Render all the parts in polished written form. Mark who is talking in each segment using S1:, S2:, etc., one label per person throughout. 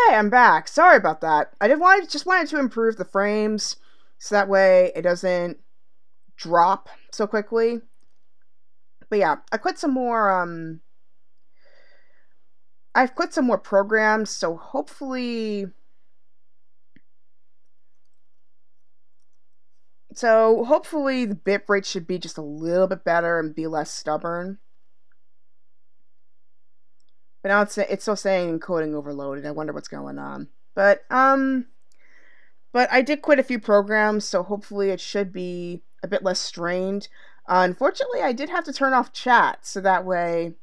S1: Okay, I'm back. Sorry about that. I just wanted to improve the frames so that way it doesn't drop so quickly. But yeah, I've quit some more programs, so hopefully the bitrate should be just a little bit better and be less stubborn. But now it's still saying encoding overloaded. I wonder what's going on. But I did quit a few programs, so hopefully it should be a bit less strained. Unfortunately, I did have to turn off chat, so that way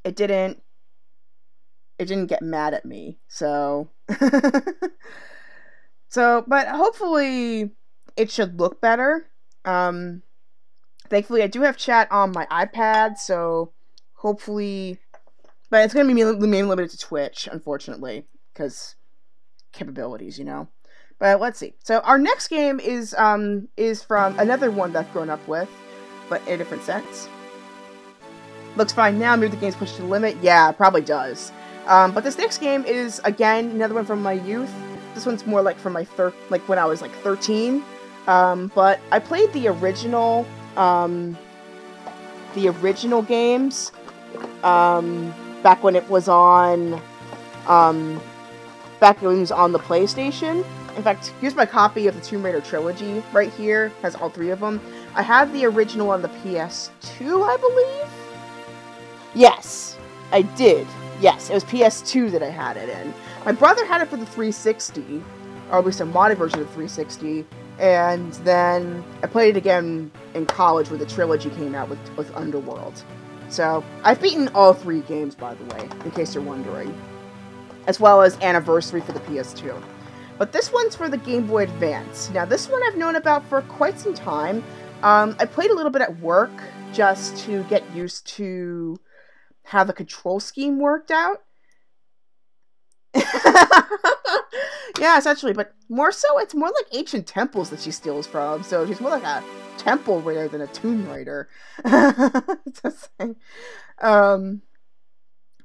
S1: it didn't get mad at me. So but hopefully it should look better. Thankfully I do have chat on my iPad, so hopefully, but it's going to be mainly limited to Twitch, unfortunately, because capabilities, you know. But let's see. So our next game is from another one that I've grown up with, but in a different sense. Looks fine now. Maybe the game's pushed to the limit. Yeah, it probably does. But this next game is, again, another one from my youth. This one's more like from my when I was like 13. But I played the original games back when it was on the PlayStation. In fact, here's my copy of the Tomb Raider trilogy right here. Has all three of them. I have the original on the PS2, I believe. Yes, I did. Yes, it was PS2 that I had it in. My brother had it for the 360, or at least a modded version of the 360, and then I played it again in college when the trilogy came out with Underworld. So, I've beaten all three games, by the way, in case you're wondering. As well as Anniversary for the PS2. But this one's for the Game Boy Advance. Now, this one I've known about for quite some time. I played a little bit at work just to get used to how the control scheme worked out. Yeah, essentially, but more so, it's more like ancient temples that she steals from, so she's more like a temple raider than a tomb raider. But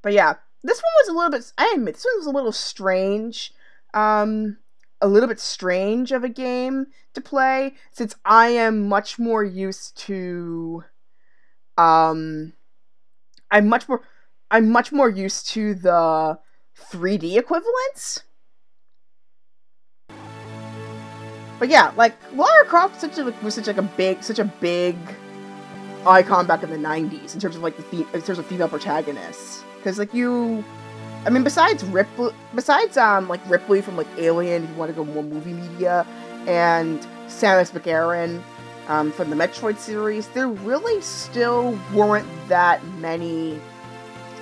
S1: yeah, this one was a little bit, I admit, this one was a little strange. A little bit strange of a game to play, since I am much more used to, I'm much more used to the 3D equivalents. But yeah, like Lara Croft was such a big icon back in the 90s in terms of like female protagonists, because like besides Ripley from like Alien, if you want to go more movie media, and Samus McAran from the Metroid series, there really still weren't that many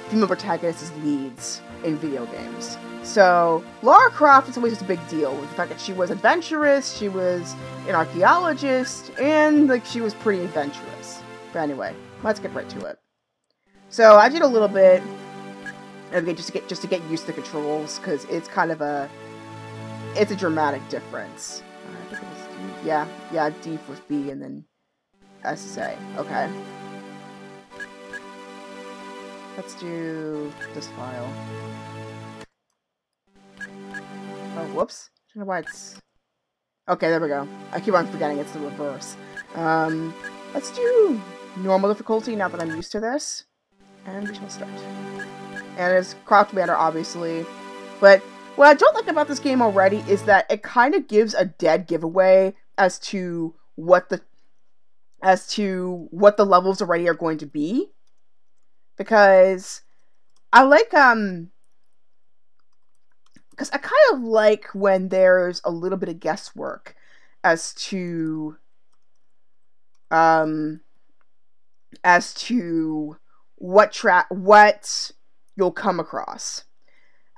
S1: female protagonists as leads in video games. So Lara Croft is always just a big deal, with the fact that she was adventurous, she was an archaeologist, and like she was pretty adventurous. But anyway, let's get right to it. So I did a little bit just to get used to the controls, because it's kind of a dramatic difference. I think it was D. Yeah, D was B and then S to A. Okay. Let's do this file. Oh, whoops. I don't know why it's... Okay, there we go. I keep on forgetting it's the reverse. Let's do normal difficulty now that I'm used to this. And we shall start. And it's Croft Manor, obviously. But what I don't like about this game already is that it kind of gives a dead giveaway as to what the levels already are going to be. Because I like, because I kind of like when there's a little bit of guesswork as to what you'll come across.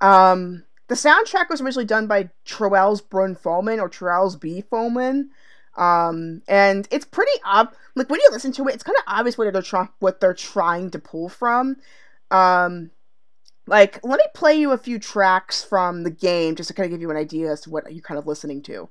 S1: The soundtrack was originally done by Troels Brun Folman, or Troels B. Folman. And it's pretty like when you listen to it, it's kind of obvious what they're trying to pull from. Like, let me play you a few tracks from the game just to kind of give you an idea as to what you're kind of listening to,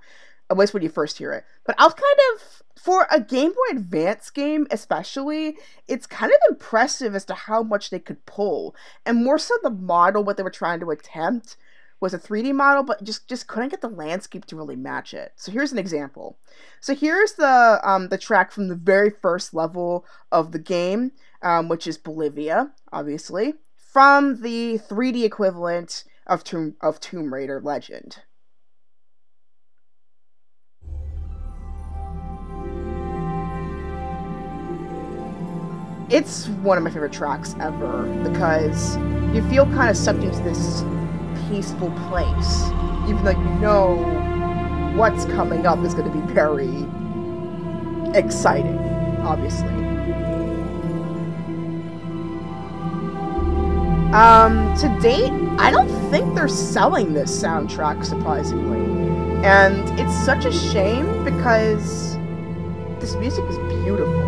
S1: at least when you first hear it. But I'll kind of, for a Game Boy Advance game especially, it's kind of impressive as to how much they could pull, and more so the model, what they were trying to attempt. was a 3D model, but just couldn't get the landscape to really match it. So here's an example. So here's the track from the very first level of the game, which is Bolivia, obviously, from the 3D equivalent of Tomb Raider Legend. It's one of my favorite tracks ever because you feel kind of sucked into this peaceful place, even though you know what's coming up is going to be very exciting, obviously. To date, I don't think they're selling this soundtrack, surprisingly. And it's such a shame because this music is beautiful.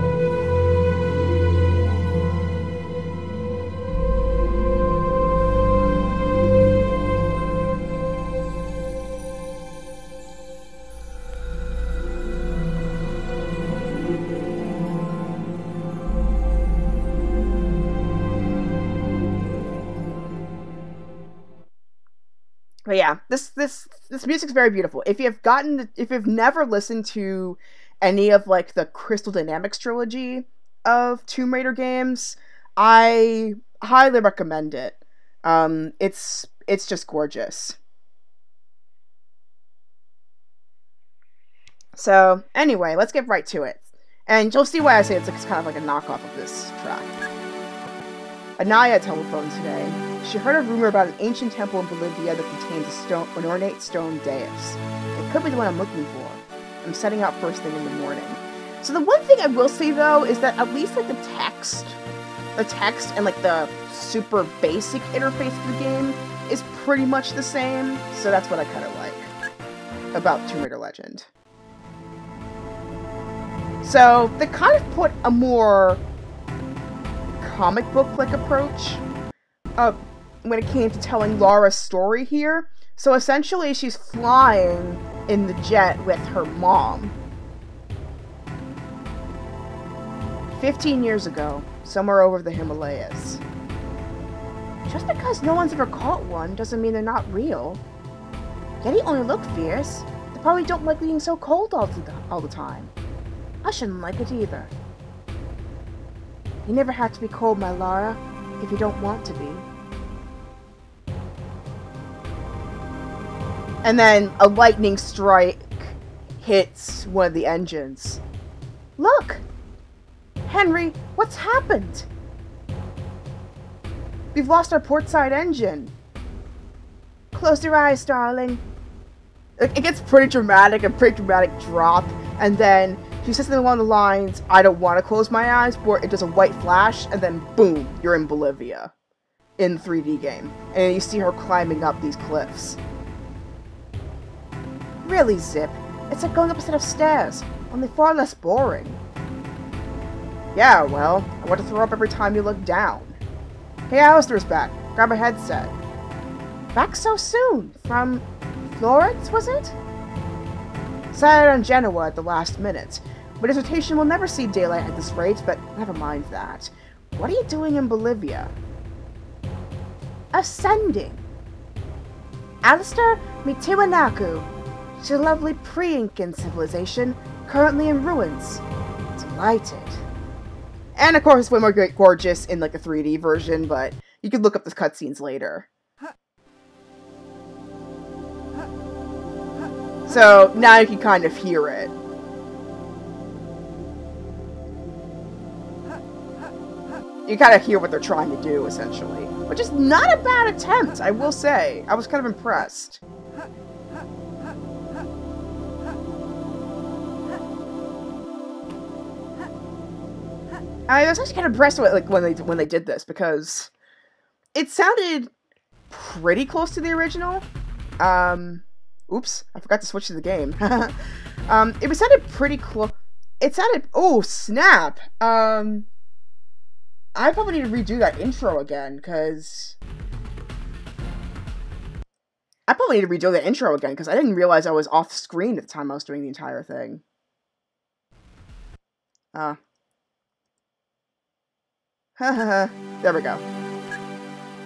S1: But yeah, this music's very beautiful. If you've never listened to any of like the Crystal Dynamics trilogy of Tomb Raider games, I highly recommend it. It's just gorgeous. So anyway, let's get right to it, and you'll see why I say it's kind of like a knockoff of this track. Anaya telephoned today. She heard a rumor about an ancient temple in Bolivia that contains an ornate stone dais. It could be the one I'm looking for. I'm setting out first thing in the morning. So the one thing I will say though is that at least like the text and like the super basic interface of the game is pretty much the same. So that's what I kind of like about Tomb Raider Legend. So they kind of put a more comic book-like approach when it came to telling Lara's story here. So essentially she's flying in the jet with her mom. 15 years ago, somewhere over the Himalayas. Just because no one's ever caught one doesn't mean they're not real. Yeti only look fierce. They probably don't like being so cold all the time. I shouldn't like it either. You never have to be cold, my Lara, if you don't want to be. And then a lightning strike hits one of the engines. Look! Henry, what's happened? We've lost our portside engine. Close your eyes, darling. It gets pretty dramatic, a pretty dramatic drop, and then she says something along the lines, I don't want to close my eyes, but it does a white flash, and then boom, you're in Bolivia. In the 3D game. And you see her climbing up these cliffs. Really, Zip? It's like going up a set of stairs, only far less boring. Yeah, well, I want to throw up every time you look down. Hey, Alistair's back. Grab a headset. Back so soon? From Florence, was it? Decided on Genoa at the last minute. My dissertation will never see daylight at this rate, but never mind that. What are you doing in Bolivia? Ascending. Alistair Mitiwanaku. It's a lovely pre-Incan civilization, currently in ruins. Delighted. And of course, it's way more gorgeous in like a 3D version, but you can look up the cutscenes later. So now you can kind of hear it. You kind of hear what they're trying to do, essentially. Which is not a bad attempt, I will say. I was kind of impressed. I was actually kind of impressed with like when they did this because it sounded pretty close to the original. Oops, I forgot to switch to the game. It sounded pretty close. It sounded, oh snap. I probably need to redo that intro again because I didn't realize I was off screen at the time I was doing the entire thing. There we go.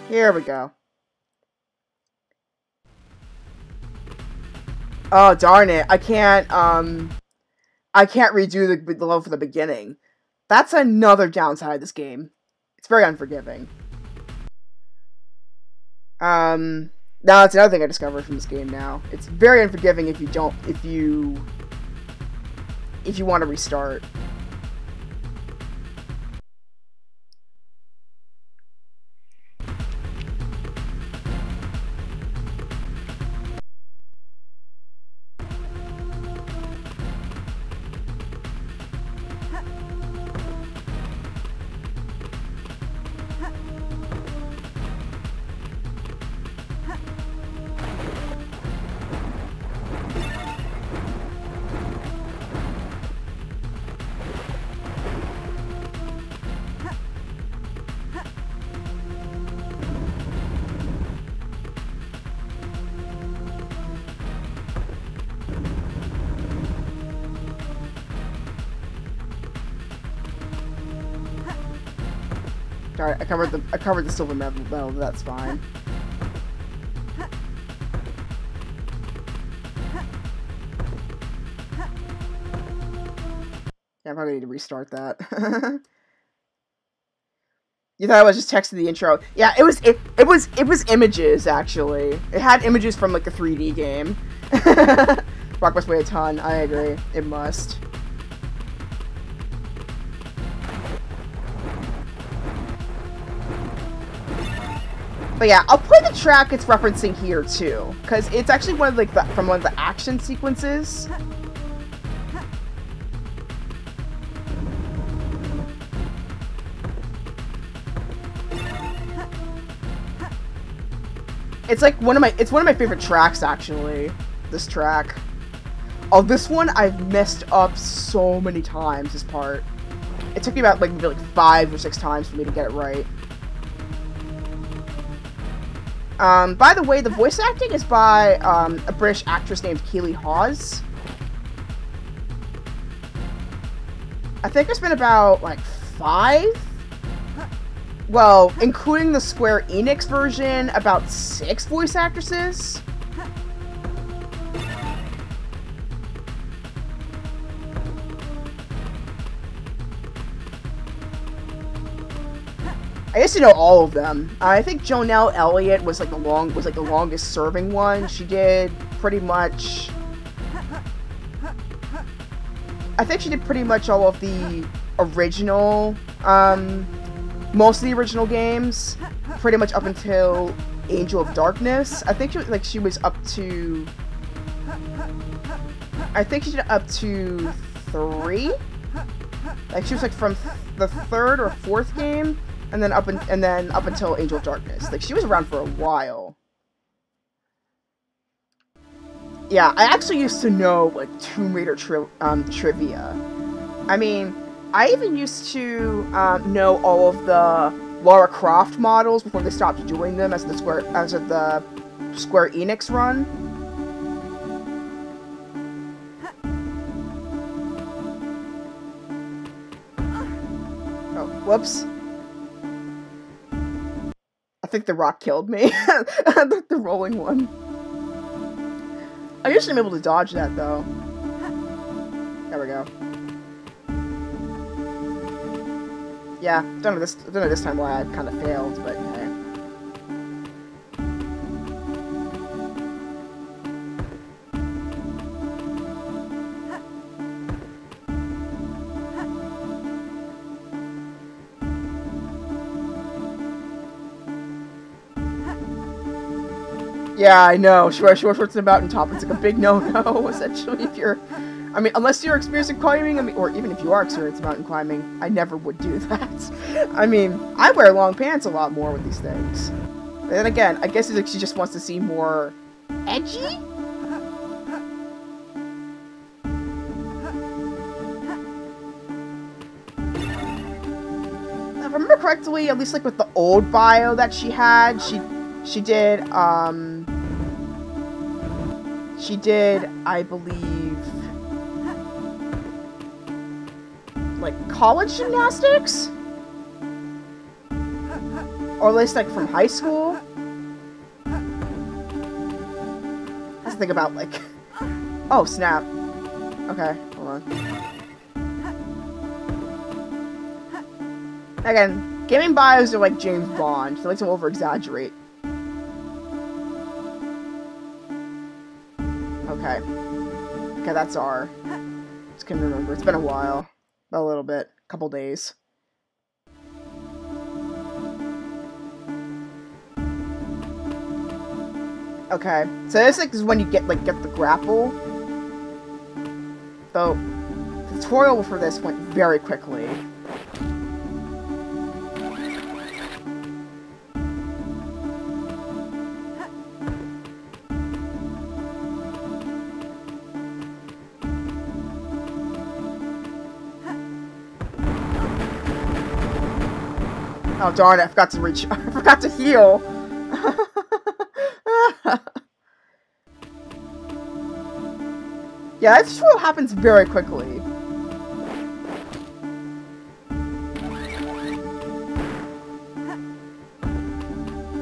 S1: Here we go. Oh, darn it. I can't redo the level from the beginning. That's another downside of this game. It's very unforgiving. Now that's another thing I discovered from this game now. It's very unforgiving if you want to restart. Alright, I covered the silver medal, that's fine. Yeah, I probably need to restart that. You thought I was just texting the intro? Yeah, it was images actually. It had images from like the 3D game. Rock must weigh a ton. I agree. It must. But yeah, I'll play the track it's referencing here too, because it's actually one of like from one of the action sequences. It's like one of my favorite tracks actually. This track. Oh, this one I've messed up so many times. This part. It took me about maybe 5 or 6 times for me to get it right. By the way, the voice acting is by a British actress named Keely Hawes. I think there's been about 5. Well, including the Square Enix version, about 6 voice actresses. I used to know all of them. I think Jonelle Elliott was the longest serving one. She did pretty much. I think she did pretty much all of the original, most of the original games, pretty much up until Angel of Darkness. I think she was up to. I think she did up to 3. She was from the 3rd or 4th game. And then up until Angel of Darkness. She was around for a while. Yeah, I actually used to know Tomb Raider trivia. I mean, I even used to know all of the Lara Croft models before they stopped doing them as the Square Enix run. Oh, whoops. I think the rock killed me. The rolling one. I usually am able to dodge that, though. There we go. Yeah, don't know this time why I kind of failed, but hey. Yeah, I know. Short shorts and mountain top. It's a big no-no, essentially, if you're... I mean, unless you're experiencing climbing, or even if you are experiencing mountain climbing, I never would do that. I mean, I wear long pants a lot more with these things. But then again, I guess she just wants to seem more edgy? If I remember correctly, at least with the old bio that she had, she did, I believe, college gymnastics? Or at least, from high school? I have to think about, Oh, snap. Okay, hold on. Again, gaming bios are like James Bond. He likes to over-exaggerate. Okay. Okay, that's R. Just can't remember. It's been a while. A little bit. A couple days. Okay. So this like, is when you get the grapple. So, the tutorial for this went very quickly. Oh darn it, I forgot to reach. I forgot to heal. Yeah, that tutorial happens very quickly.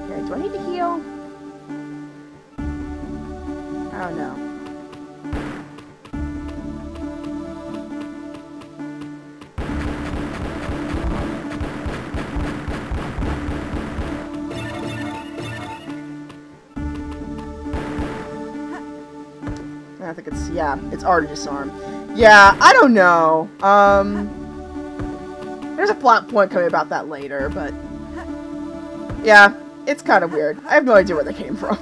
S1: Okay, do I need to heal? I don't know. I think it's, yeah, it's R to disarm. Yeah, I don't know. There's a plot point coming about that later, but yeah, it's kind of weird. I have no idea where they came from.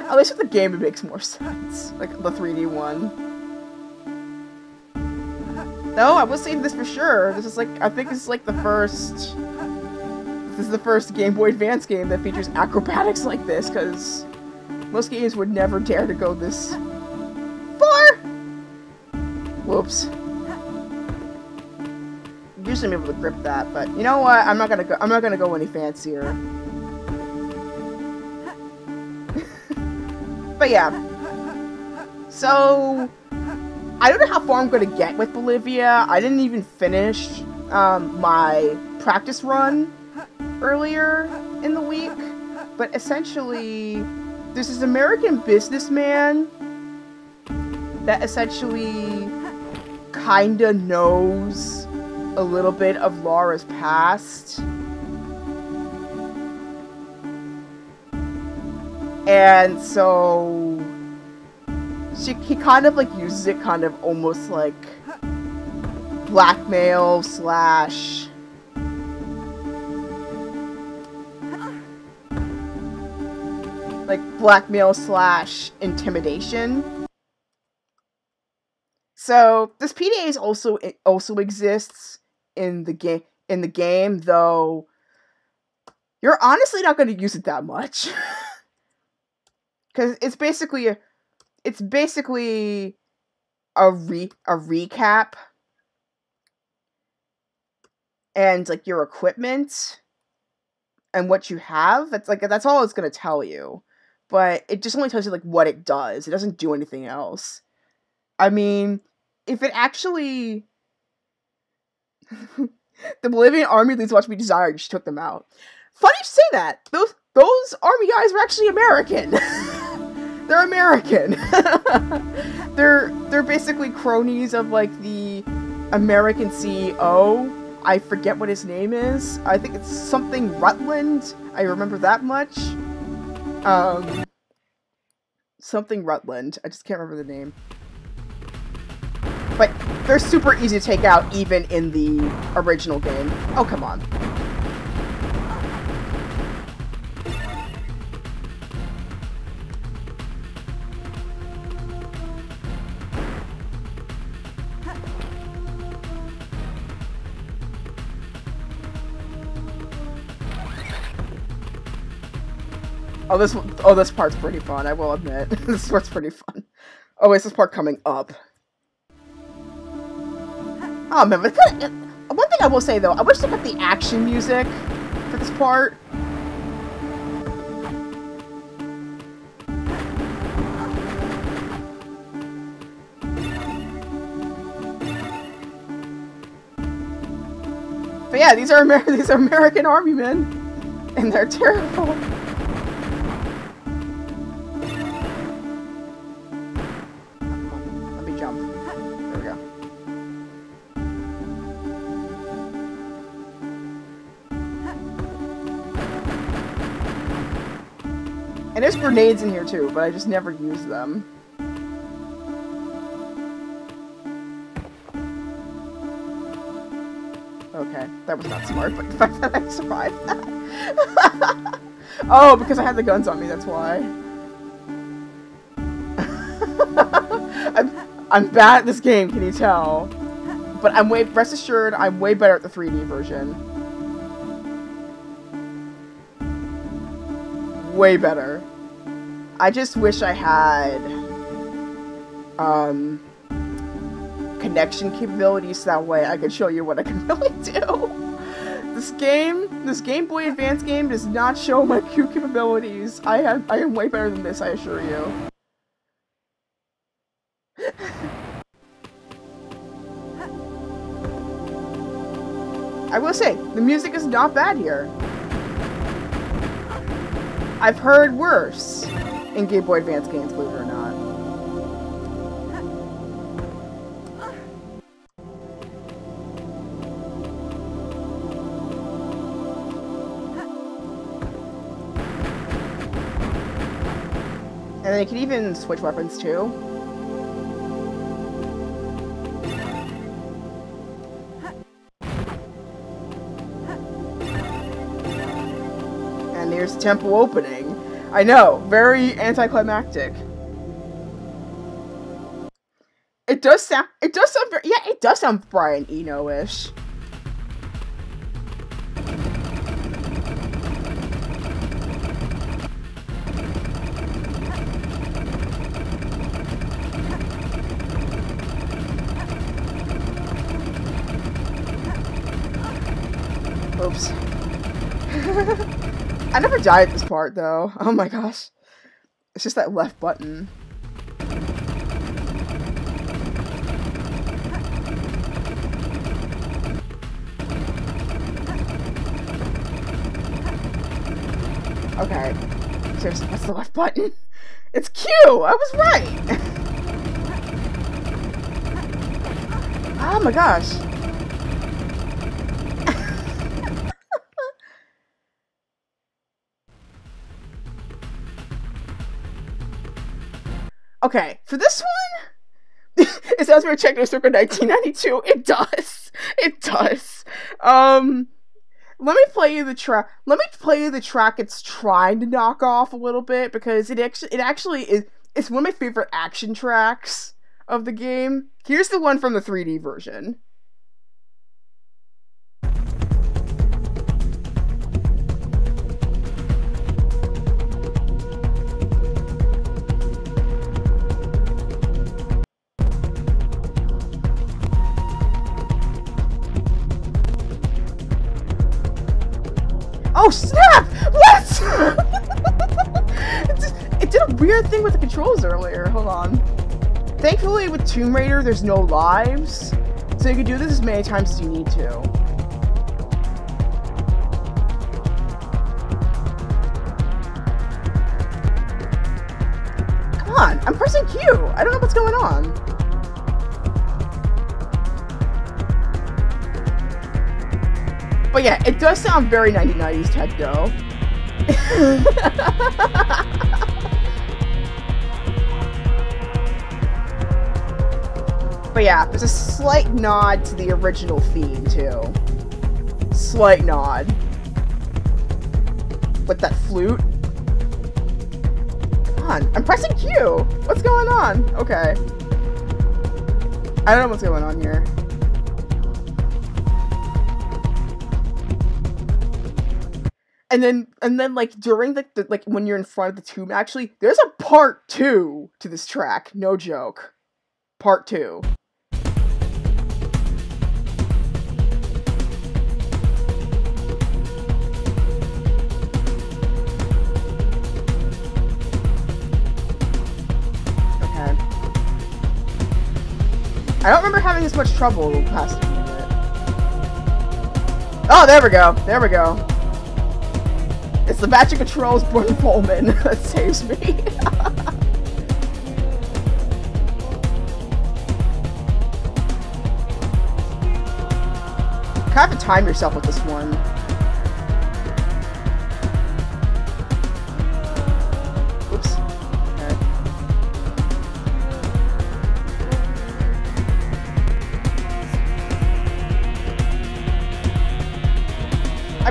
S1: At least with the game, it makes more sense. Like the 3D one. No, I was saying this for sure. This is like, I think this is like the first. This is the first Game Boy Advance game that features acrobatics like this, because most games would never dare to go this far. Whoops. Usually I'm able to grip that, but you know what? I'm not gonna go any fancier. But yeah. So I don't know how far I'm gonna get with Bolivia. I didn't even finish my practice run earlier in the week, but essentially there's this American businessman that essentially kinda knows a little bit of Laura's past. And so he kind of like uses it kind of almost like blackmail slash intimidation. So this PDA is also exists in the game, though you're honestly not going to use it that much. Cuz it's basically a recap and like your equipment and what you have. That's all it's going to tell you. But it just only tells you like what it does. It doesn't do anything else. I mean, if it actually the Bolivian army leads what we desired, she took them out. Funny you say that. Those army guys were actually American. They're American. They're basically cronies of like the American CEO. I forget what his name is. I think it's something Rutland. I remember that much. Something Rutland. I just can't remember the name. But they're super easy to take out even in the original game. Oh, come on. Oh, this part's pretty fun, I will admit. This part's pretty fun. Oh, wait, is this part coming up? Oh, man, but one thing I will say, though, I wish they got the action music for this part. But yeah, these are American army men, and they're terrible. And there's grenades in here too, but I just never use them. Okay, that was not smart, but the fact that I survived that. Oh, because I had the guns on me, that's why. I'm bad at this game, can you tell? But rest assured, I'm way better at the 3D version. Way better. I just wish I had connection capabilities so that way I could show you what I can really do. This Game Boy Advance game does not show my Q capabilities. I am way better than this, I assure you. I will say, the music is not bad here. I've heard worse in Game Boy Advance games, believe it or not. And then you can even switch weapons too. And there's the temple opening. I know, very anticlimactic. It does sound very, yeah, it does sound Brian Eno-ish. Oops. I never died at this part, though. Oh my gosh. It's just that left button. Okay. Seriously, what's the left button? It's Q! I was right! Oh my gosh. Okay, for this one, it sounds very Czech circa 1992. It does. It does. Let me play you the track. Let me play you the track it's trying to knock off a little bit, because it actually is. It's one of my favorite action tracks of the game. Here's the one from the 3D version. Oh snap! What? It did a weird thing with the controls earlier. Hold on. Thankfully, with Tomb Raider, there's no lives, so you can do this as many times as you need to. Come on, I'm pressing Q. I don't know what's going on. But yeah, it does sound very 1990s techno. But yeah, there's a slight nod to the original theme too. Slight nod. With that flute. Come on, I'm pressing Q! What's going on? Okay. I don't know what's going on here. And then like during the like when you're in front of the tomb, actually, there's a part 2 to this track. No joke. Part 2. Okay. I don't remember having this much trouble past a minute. Oh, there we go. There we go. It's the magic controls Born Pullman that saves me. You kind of have to time yourself with this one.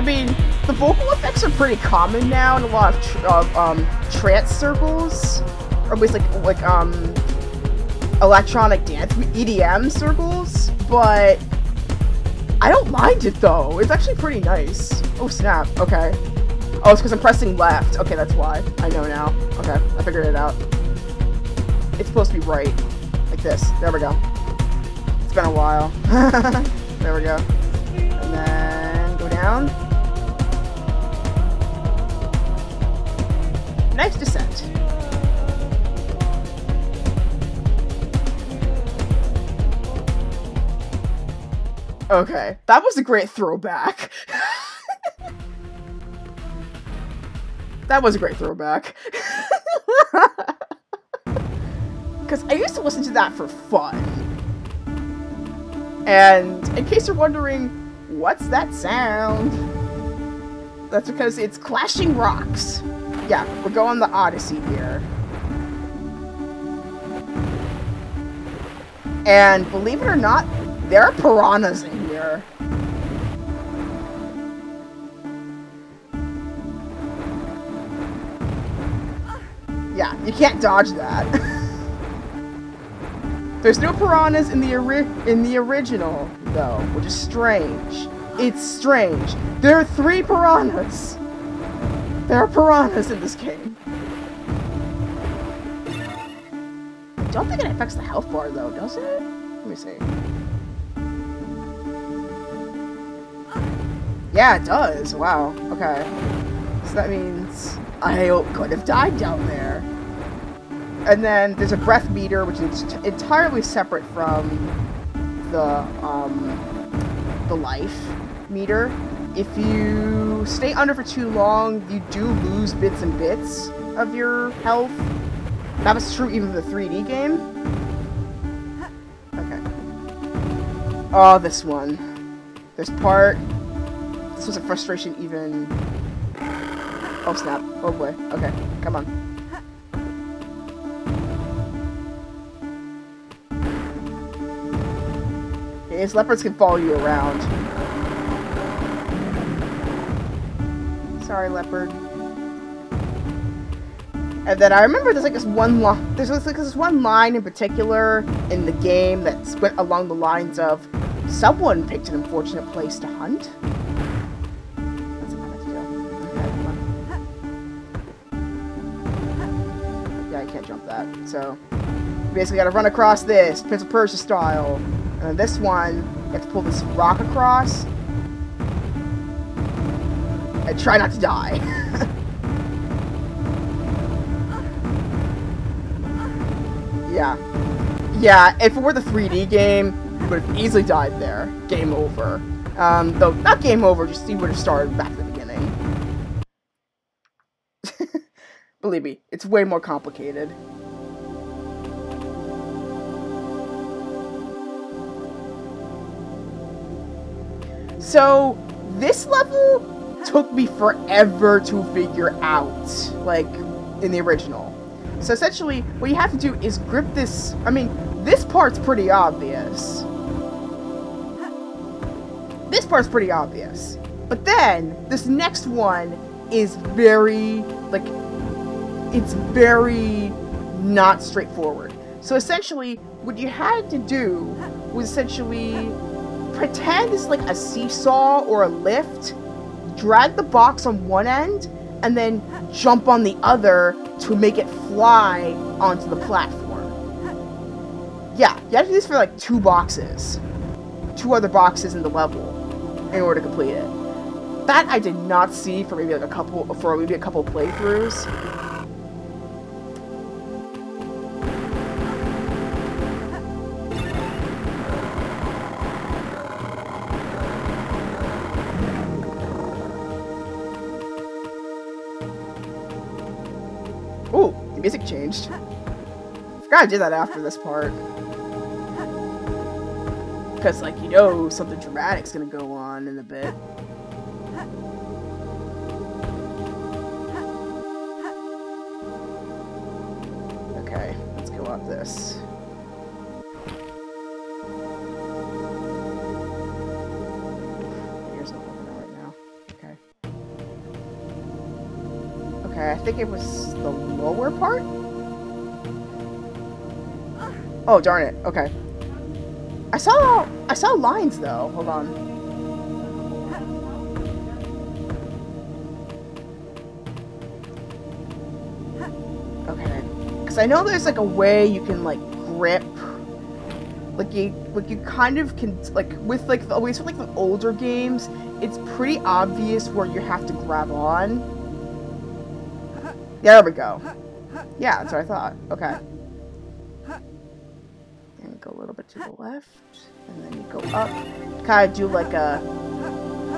S1: mean, the vocal effects are pretty common now in a lot of trance circles, or at least like electronic dance EDM circles. But I don't mind it though. It's actually pretty nice. Oh snap! Okay. Oh, it's because I'm pressing left. Okay, that's why. I know now. Okay, I figured it out. It's supposed to be right, like this. There we go. It's been a while. There we go. And then go down. Nice descent. Okay, that was a great throwback. That was a great throwback. Because I used to listen to that for fun. And in case you're wondering, what's that sound? That's because it's clashing rocks. Yeah, we're going the Odyssey here. And believe it or not, there are piranhas in here. Yeah, you can't dodge that. There's no piranhas in the original, though, which is strange. It's strange. There are 3 piranhas. There are piranhas in this game. I don't think it affects the health bar, though, does it? Let me see. Yeah, it does. Wow. Okay. So that means I could have died down there. And then there's a breath meter, which is entirely separate from the life meter. If you stay under for too long, you do lose bits and bits of your health. That was true even in the 3D game. Okay. Oh, this one. This part. This was a frustration even... Oh, snap. Oh, boy. Okay. Come on. These leopards can follow you around. Sorry, leopard. And then I remember there's like this one line in particular in the game that went along the lines of, someone picked an unfortunate place to hunt. That's a nice deal. Okay, come on. Yeah, I can't jump that. So you basically gotta run across this, Prince of Persia style. And then this one, you have to pull this rock across. And try not to die. Yeah. Yeah, if it were the 3D game, you would have easily died there. Game over. Though, not game over, just you would have started back at the beginning. Believe me, it's way more complicated. So, this level took me forever to figure out, like, in the original. So essentially, what you have to do is grip this... I mean, this part's pretty obvious. This part's pretty obvious. But then, this next one is very, like, it's very not straightforward. So essentially, what you had to do was essentially... pretend it's like a seesaw or a lift, drag the box on one end, and then jump on the other to make it fly onto the platform. Yeah, you have to do this for like 2 boxes. 2 other boxes in the level in order to complete it. That I did not see for maybe like a couple playthroughs. Ooh, the music changed. I forgot I did that after this part. Because, like, you know, something dramatic's gonna go on in a bit. Okay, let's go up this. Here's not looking at right now. Okay. Okay, I think it was the lower part? Oh, darn it. Okay. I saw lines, though. Hold on. Okay. Because I know there's, like, a way you can, like, grip. Like, you kind of can, like, with, like, at least with, like, the older games, it's pretty obvious where you have to grab on. Yeah, there we go. Yeah, that's what I thought. Okay. And go a little bit to the left, and then you go up. Kind of do like a,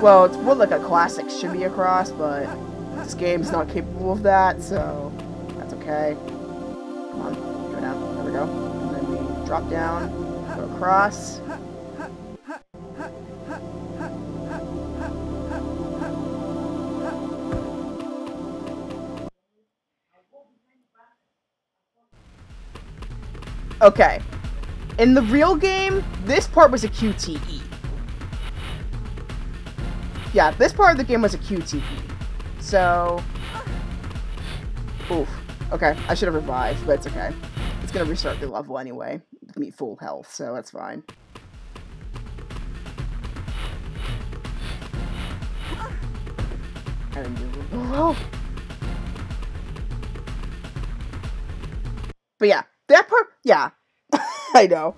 S1: well, it's more like a classic shimmy across, but this game's not capable of that, so that's okay. Come on, go down. There we go. And then we drop down, go across. Okay. In the real game, this part was a QTE. Yeah, this part of the game was a QTE. So... Oof. Okay, I should have revived, but it's okay. It's gonna restart the level anyway. With me full health, so that's fine. I didn't do it. Oh. But yeah, that part, yeah. I know.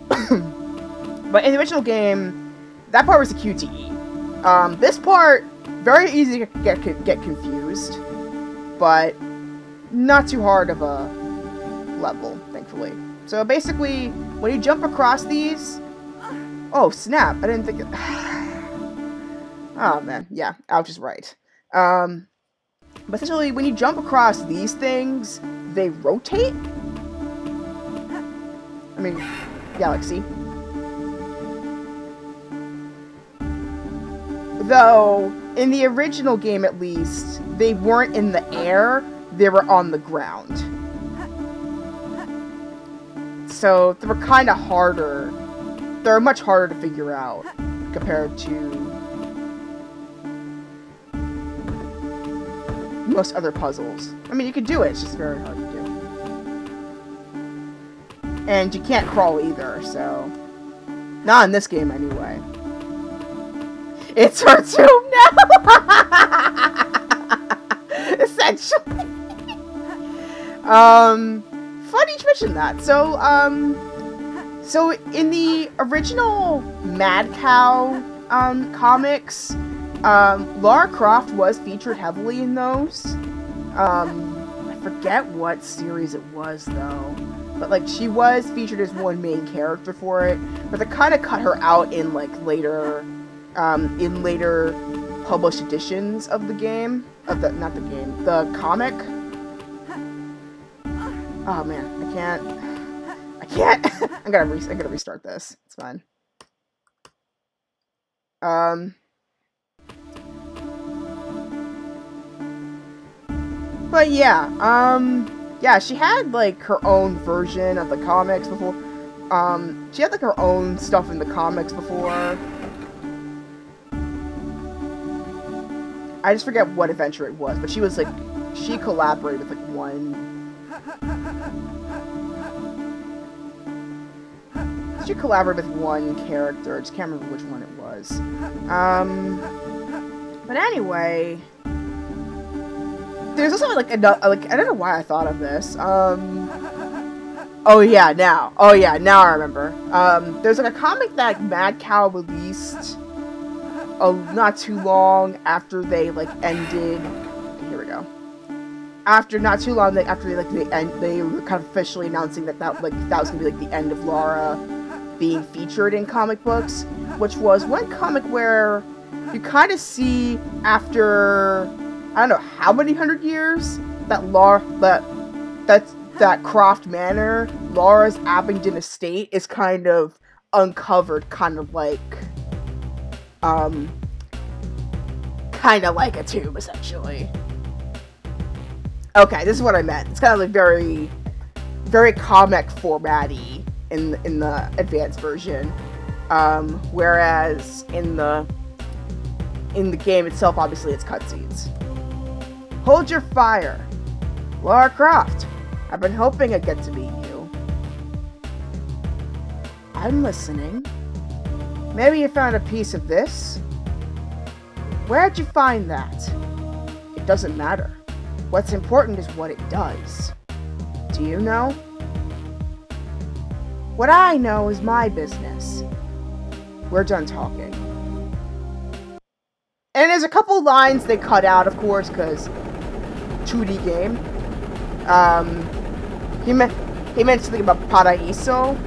S1: But in the original game, that part was a QTE. This part, very easy to get confused, but not too hard of a level, thankfully. So basically, when you jump across these... Oh, snap. I didn't think it... Oh, man. Yeah, Ouch is right. But essentially, when you jump across these things, they rotate? I mean, Galaxy. Though, in the original game at least, they weren't in the air, they were on the ground. So, they were kind of harder. They're much harder to figure out compared to most other puzzles. I mean, you could do it, it's just very hard to do. And you can't crawl either, so... Not in this game, anyway. It's her tomb now! Essentially. Funny you mention that. So in the original Mad Cow, comics, Lara Croft was featured heavily in those. I forget what series it was, though. But, like, she was featured as one main character for it, but they kind of cut her out in, like, later published editions of the game. Not the game, the comic. Oh, man, I can't. I gotta restart this. It's fine. But, yeah, yeah, she had, like, her own version of the comics before. She had, like, her own stuff in the comics before. I just forget what adventure it was, but she was, like, she collaborated with, like, one... She collaborated with one character. I just can't remember which one it was. But anyway... There's also, like, I don't know why I thought of this. Oh yeah, now I remember. There's, like, a comic that Mad Cow released not too long after they, like, ended... Here we go. Not too long after they were kind of officially announcing that was gonna be, like, the end of Lara being featured in comic books, which was one comic where you kind of see after... I don't know how many 100 years that that Croft Manor, Lara's Abingdon estate, is kind of uncovered, kind of like a tomb, essentially. Okay, this is what I meant. It's kind of like very, very comic format-y in the advanced version, whereas in the game itself, obviously, it's cutscenes. Hold your fire. Lara Croft, I've been hoping I'd get to meet you. I'm listening. Maybe you found a piece of this? Where'd you find that? It doesn't matter. What's important is what it does. Do you know? What I know is my business. We're done talking. And there's a couple lines they cut out, of course, because 2D game. He mentioned something about Paraíso.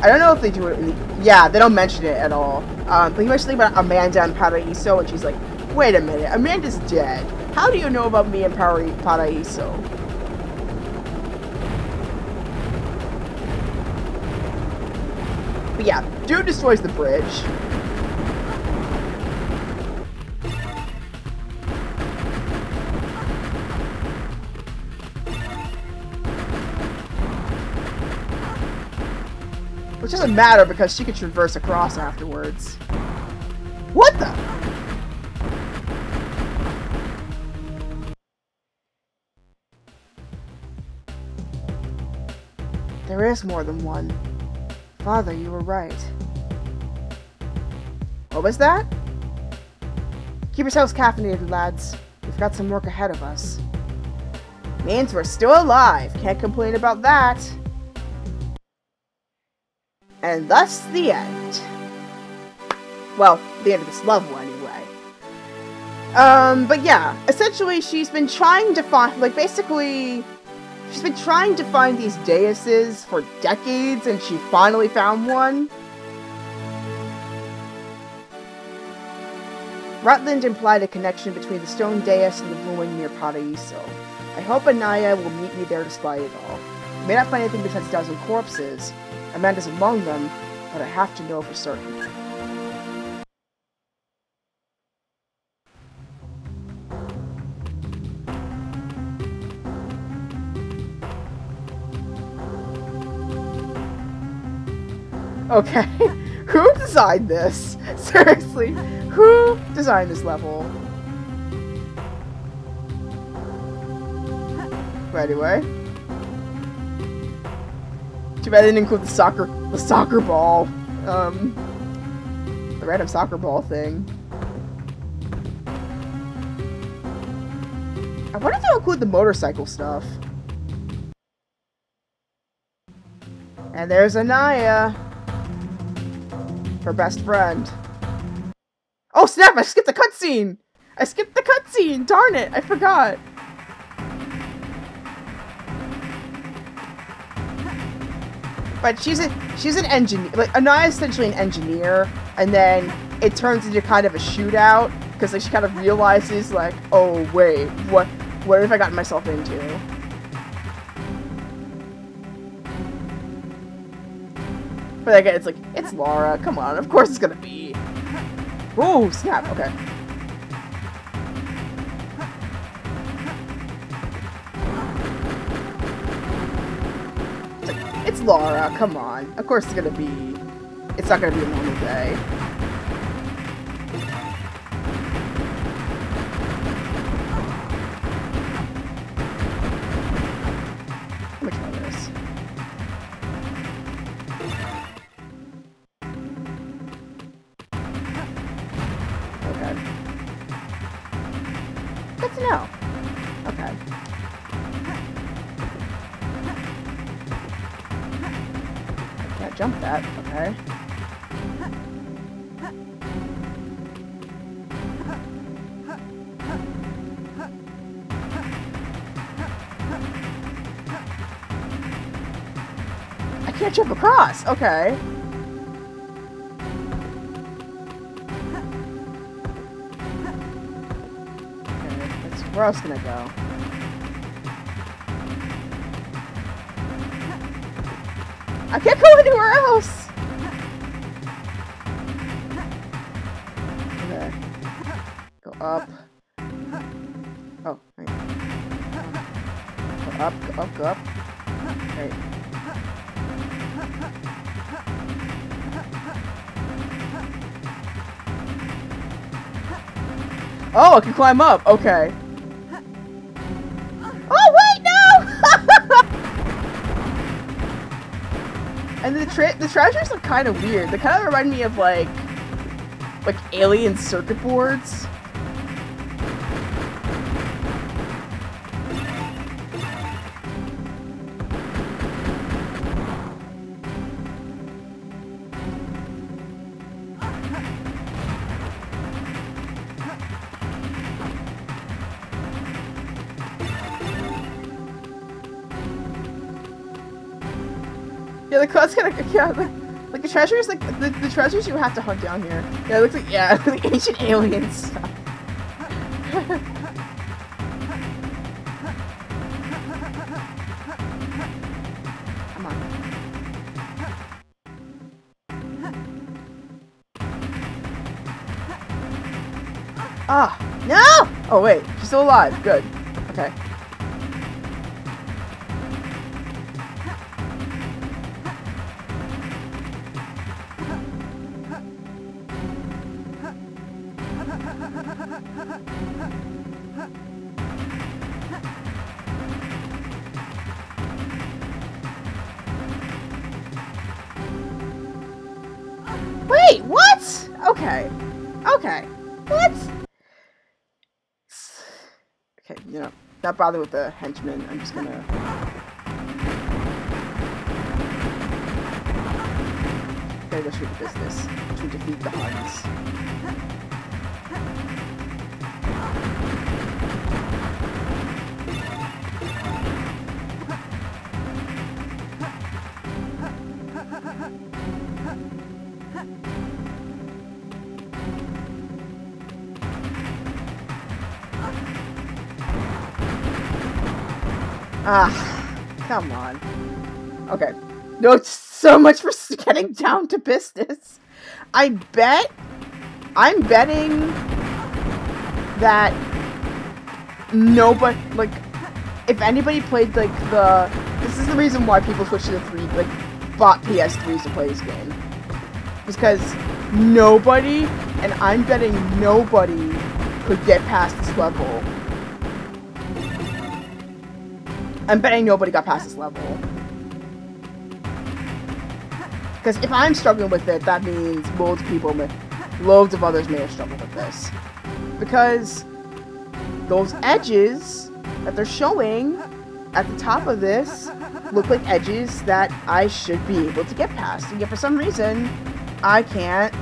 S1: I don't know if they do it. Yeah, they don't mention it at all. But he mentioned something about Amanda and Paraíso, and she's like, "Wait a minute, Amanda's dead. How do you know about me and Paraíso?" But yeah, dude destroys the bridge. Which doesn't matter because she could traverse across afterwards. What the? There is more than one. Father, you were right. What was that? Keep yourselves caffeinated, lads. We've got some work ahead of us. Means we're still alive. Can't complain about that. And thus the end. Well, the end of this level, anyway. But yeah, essentially she's been trying to find, like, basically, she's been trying to find these daises for decades, and she finally found one. Rutland implied a connection between the stone dais and the ruin near Paraíso. I hope Anaya will meet me there despite it all. I may not find anything besides a dozen corpses. Amanda's among them, but I have to know for certain. Okay, who designed this? Seriously, who designed this level? But anyway. Too bad I didn't include the soccer ball. The random soccer ball thing. I wonder if they'll include the motorcycle stuff. And there's Anaya. Her best friend. Oh snap, I skipped the cutscene! I skipped the cutscene! Darn it, I forgot. But she's an engineer. Like, Anaya's essentially an engineer, and then it turns into kind of a shootout because like she kind of realizes like, oh wait, what have I gotten myself into? But again, it's like, it's Lara. Come on, of course it's gonna be. Oh snap! Okay. It's Lara, come on. Of course it's gonna be... It's not gonna be a normal day. Let me try this. Okay. Good to know. Okay. Jump that, okay. I can't jump across, okay. Okay, where else can I go? I can't go anywhere else! Okay. Go up. Oh, right. Go up, go up, go up. Right. Oh, I can climb up! Okay. And the treasures look kind of weird. They kind of remind me of like alien circuit boards. Yeah, that's kind of, yeah, like the treasures, like the treasures you have to hunt down here. Yeah, it looks like, yeah, like ancient alien stuff. Come on. Ah, no! Oh wait, she's still alive. Good. Okay. Wait, what? Okay. Okay. What? Okay, you know, not bother with the henchmen. I'm just gonna... Okay, go straight to business. To defeat the Huns. Ah, come on. Okay. No, it's so much for getting down to business. I'm betting that nobody, like, if anybody played, like, this is the reason why people switched to the 3, like, bought PS3s to play this game. Because nobody, and I'm betting nobody, could get past this level. I'm betting nobody got past this level. Because if I'm struggling with it, that means loads of others may have struggled with this. Because those edges that they're showing at the top of this look like edges that I should be able to get past. And yet for some reason, I can't.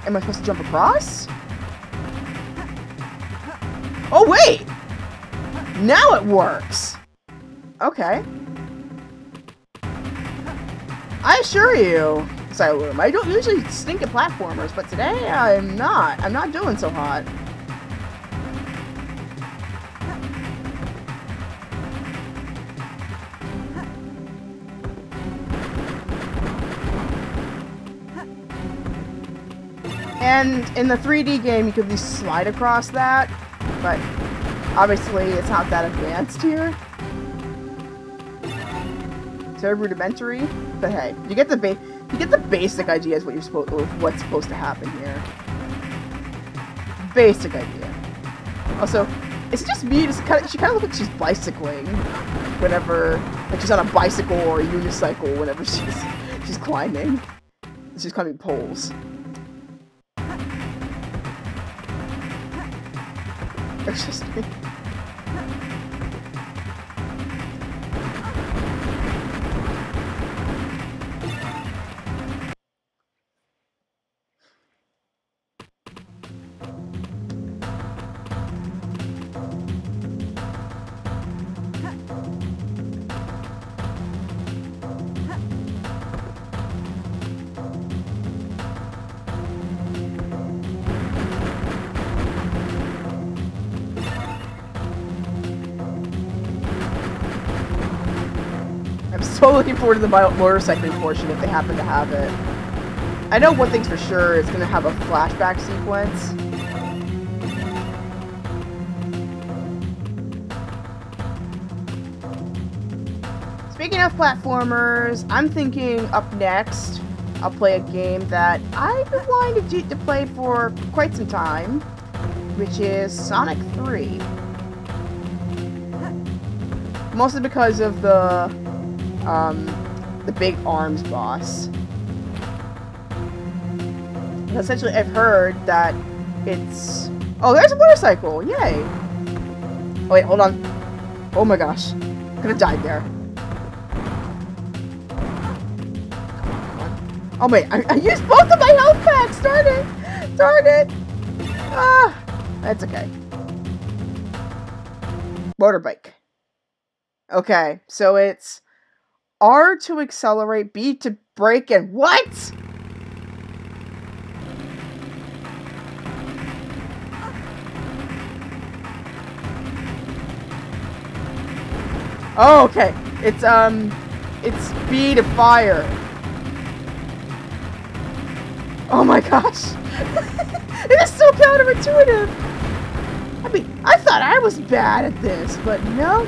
S1: Am I supposed to jump across? Oh, wait! Now it works! Okay. I assure you, Siloom, I don't usually stink at platformers, but today I'm not. I'm not doing so hot. And in the 3D game, you could at least slide across that, but obviously it's not that advanced here. It's very rudimentary, but hey, you get the basic ideas what's supposed to happen here. Basic idea. Also, it's just me. She kind of looks like she's bicycling whenever, like she's on a bicycle or a unicycle whenever she's climbing. She's climbing poles. It's just me. I'm so looking forward to the motorcycling portion if they happen to have it. I know one thing's for sure, it's going to have a flashback sequence. Speaking of platformers, I'm thinking up next, I'll play a game that I've been wanting to play for quite some time, which is Sonic 3. Mostly because of the the big arms boss. And essentially, I've heard that it's... Oh, there's a motorcycle! Yay! Oh, wait, hold on. Oh my gosh. Could have died there. Come on. Oh wait, I used both of my health packs! Darn it! Darn it! Ah! That's okay. Motorbike. Okay, so it's R to accelerate, B to brake, and what? Oh, okay. It's B to fire. Oh my gosh. It is so counterintuitive. I mean, I thought I was bad at this, but no.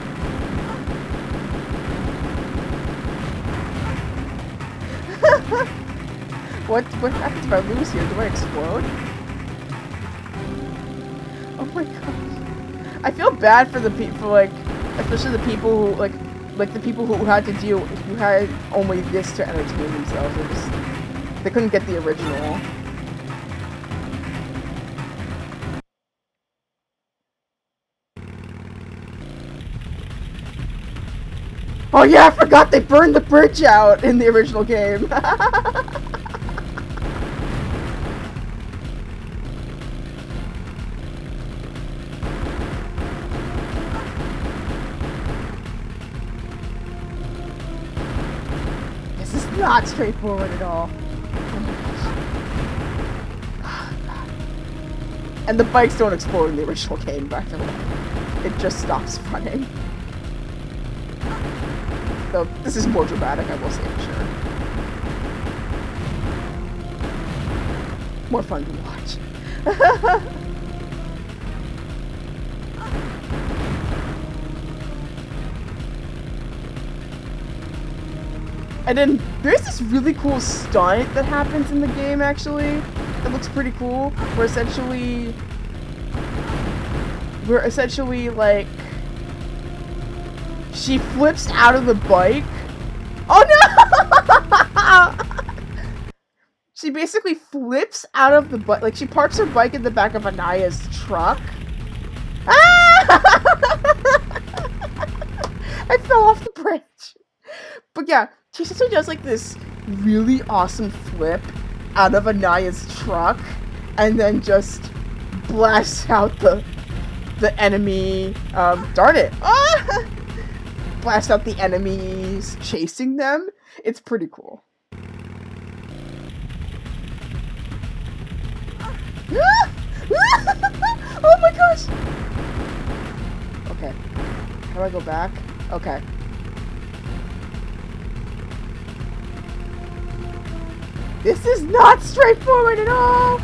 S1: What happens if I lose here? Do I explode? Oh my gosh. I feel bad for the people, like, especially the people who, like the people who had only this to entertain themselves. They couldn't get the original. Oh yeah, I forgot they burned the bridge out in the original game. This is not straightforward at all. Oh my gosh. And the bikes don't explode in the original game, by the way. It just stops running. Though this is more dramatic, I will say for sure. More fun to watch. And then there's this really cool stunt that happens in the game, actually. That looks pretty cool. Where essentially, like, she flips out of the bike. Oh no! She basically flips out of the bike. Like, she parks her bike in the back of Anaya's truck. Ah! I fell off the bridge. But yeah, she essentially does like this really awesome flip out of Anaya's truck and then just blasts out the enemy. Darn it. Ah! Blast out the enemies chasing them. It's pretty cool. Oh my gosh! Okay. How do I go back? Okay. This is not straightforward at all!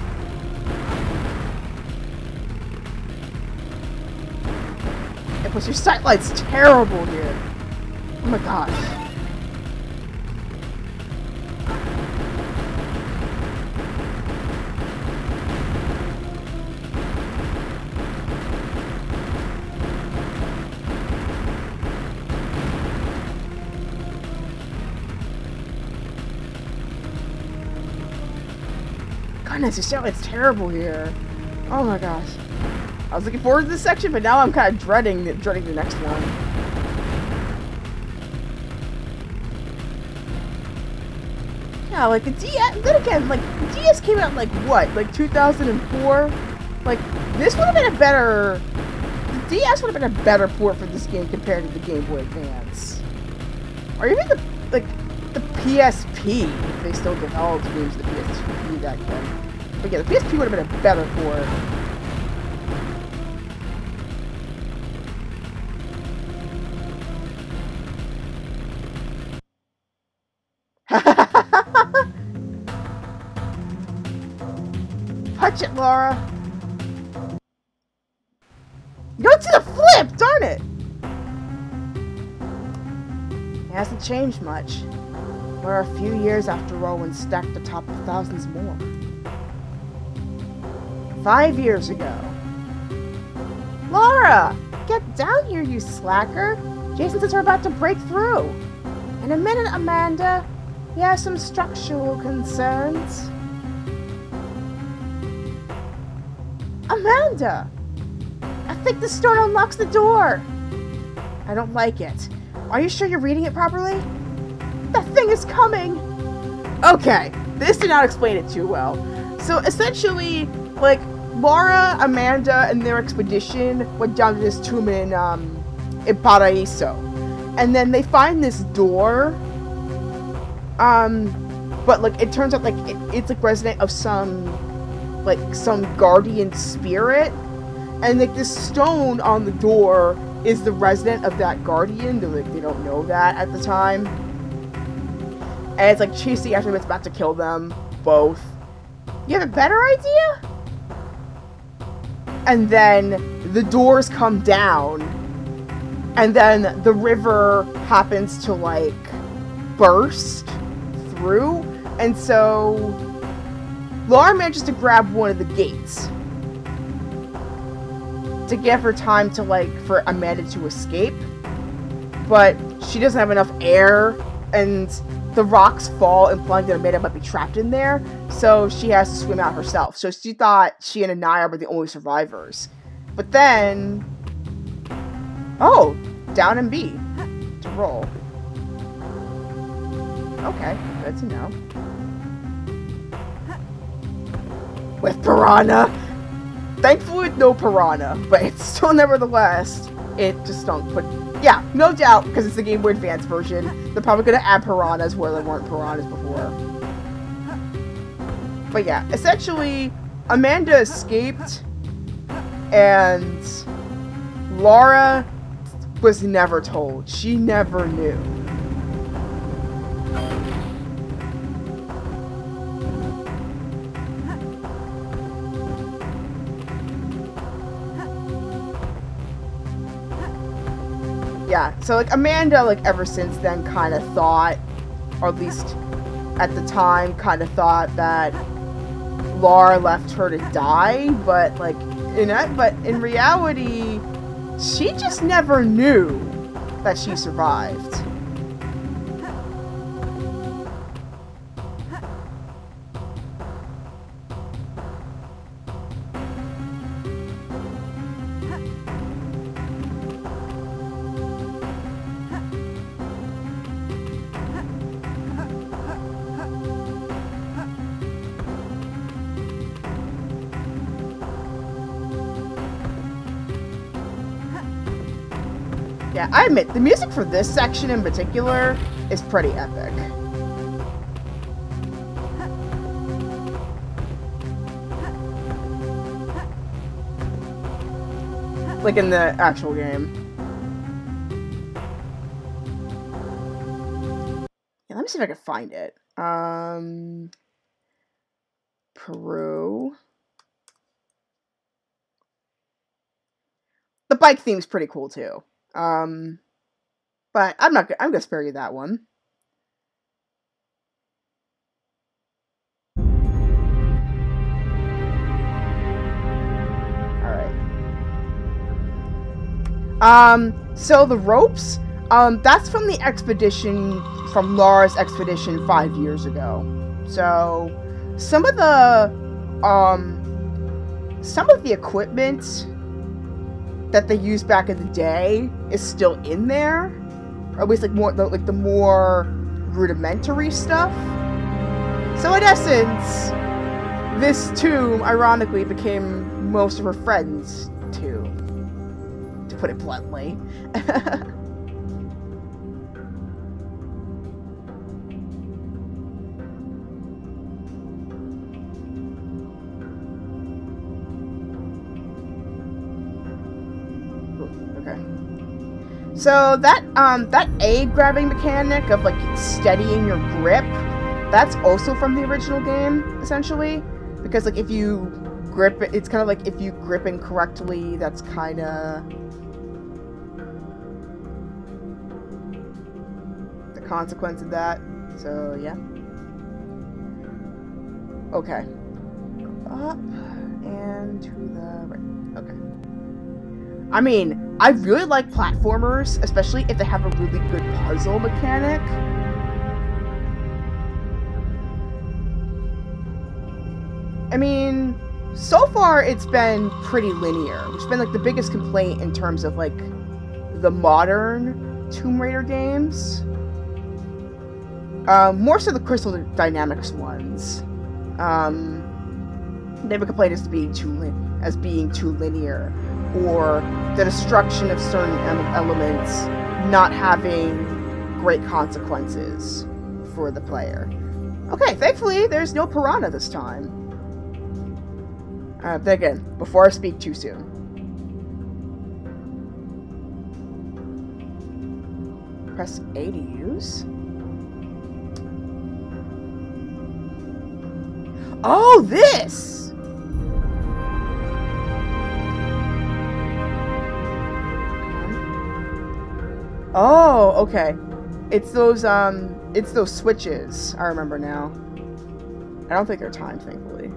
S1: And plus your sightlight's terrible here. Oh my gosh. Goodness, your sightlight's terrible here. Oh my gosh. I was looking forward to this section, but now I'm kind of dreading the next one. Yeah, like the DS. Then again, like the DS came out like what, like 2004. Like this would have been a better. The DS would have been a better port for this game compared to the Game Boy Advance, or even the PSP if they still developed games to the PSP back then. But yeah, the PSP would have been a better port. Punch it, Laura! You don't see the flip! Darn it! It hasn't changed much. We're a few years after Rowan stacked atop of thousands more. 5 years ago. Laura! Get down here, you slacker! Jason says we're about to break through. In a minute, Amanda. You have some structural concerns. Amanda! I think the stone unlocks the door. I don't like it. Are you sure you're reading it properly? That thing is coming! Okay, this did not explain it too well. So essentially, like, Laura, Amanda, and their expedition went down to this tomb in Paraíso. And then they find this door. But, like, it turns out, like, it's, like, resident of some guardian spirit. And, like, this stone on the door is the resident of that guardian. They don't know that at the time. And it's, like, chasing after them. It's about to kill them both. You have a better idea? And then the doors come down. And then the river happens to, like, burst through. And so Laura manages to grab one of the gates to give her time to, like, for Amanda to escape. But she doesn't have enough air, and the rocks fall, implying that Amanda might be trapped in there, so she has to swim out herself. So she thought she and Anaya were the only survivors. But then... oh! Down and B to roll. Okay, good to know. With Piranha! Thankfully with no Piranha, but it's still nevertheless, it just stunk. But yeah, no doubt, because it's the Game Boy Advance version, they're probably going to add Piranhas where there weren't Piranhas before. But yeah, essentially, Amanda escaped, and Laura was never told. She never knew. Yeah, so, like, Amanda, like, ever since then kind of thought, or at least at the time, kind of thought that Laura left her to die, but, like, in reality, she just never knew that she survived. Yeah, I admit, the music for this section in particular is pretty epic. Like in the actual game. Yeah, let me see if I can find it. Peru. The bike theme's pretty cool too. But I'm gonna spare you that one. Alright. So the ropes, that's from the expedition, from Laura's expedition 5 years ago. So, some of the equipment that they used back in the day is still in there, or at least like the more rudimentary stuff. So in essence, this tomb ironically became most of her friends' tomb, to put it bluntly. So that aid grabbing mechanic of like steadying your grip, that's also from the original game, essentially. Because like if you grip it, it's kind of like if you grip incorrectly, that's kind of the consequence of that. So yeah. Okay. Up and to the right. Okay. I mean, I really like platformers, especially if they have a really good puzzle mechanic. I mean, so far it's been pretty linear, which has been like the biggest complaint in terms of like the modern Tomb Raider games. More so the Crystal Dynamics ones. They have a complaint as being too linear, or the destruction of certain elements not having great consequences for the player. Okay, thankfully there's no piranha this time. Then again, before I speak too soon. Press A to use? Oh, this! Oh, okay. It's those switches. I remember now. I don't think they're timed, thankfully.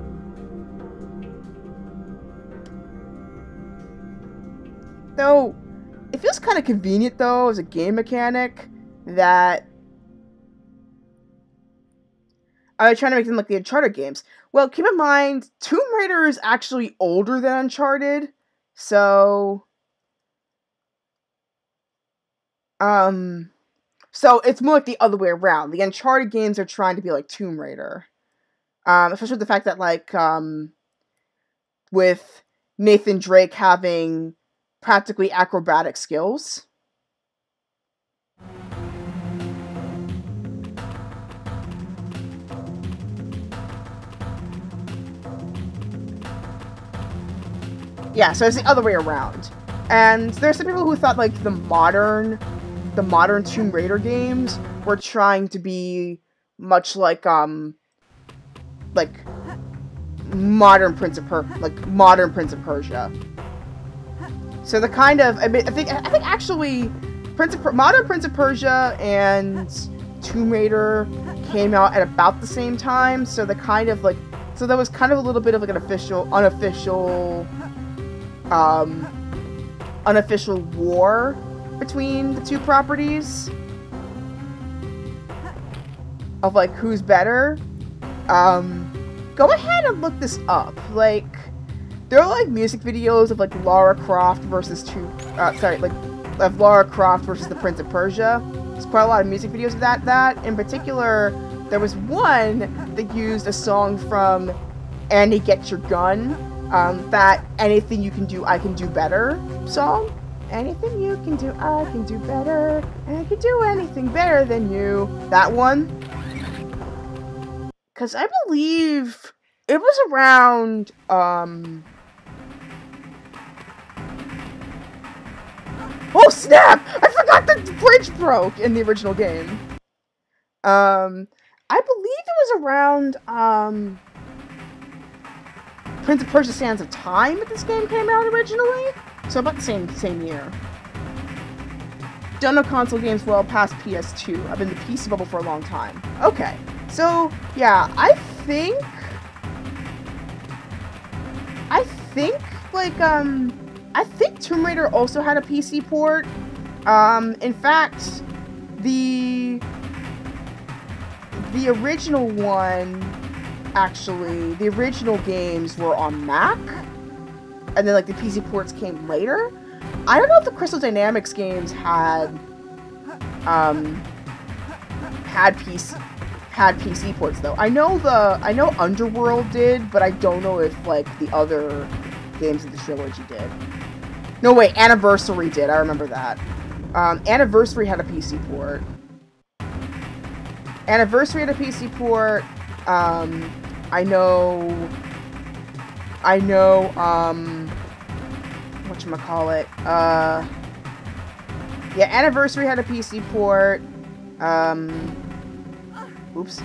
S1: Though, it feels kind of convenient, though, as a game mechanic, that I was trying to make them like the Uncharted games. Well, keep in mind, Tomb Raider is actually older than Uncharted, so... So it's more like the other way around. The Uncharted games are trying to be like Tomb Raider. Especially with the fact that, like, with Nathan Drake having practically acrobatic skills. Yeah, so it's the other way around. And there's some people who thought, like, the modern Tomb Raider games were trying to be much like modern Prince of Persia. So the kind of, I think actually modern Prince of Persia and Tomb Raider came out at about the same time. So the kind of like, so there was kind of a little bit of like an unofficial war between the two properties of like who's better. Go ahead and look this up. Like, there are like music videos of like Lara Croft versus of Lara Croft versus the Prince of Persia. There's quite a lot of music videos of that. In particular, there was one that used a song from Annie Get Your Gun, that Anything You Can Do, I Can Do Better song. Anything you can do, I can do better. And I can do anything better than you. That one. Because I believe it was around, oh snap! I forgot the bridge broke in the original game. I believe it was around, Prince of Persia: Sands of Time that this game came out originally. So about the same year. Don't know console games well past PS2. I've been in the PC bubble for a long time. Okay. So, yeah, I think, Tomb Raider also had a PC port. In fact, the original one, actually, the original games were on Mac, and then, like, the PC ports came later. I don't know if the Crystal Dynamics games had PC ports though. I know Underworld did, but I don't know if like the other games of the trilogy did. No wait, Anniversary did. I remember that. Anniversary had a PC port. I know whatchamacallit. Yeah, Anniversary had a PC port. Oops.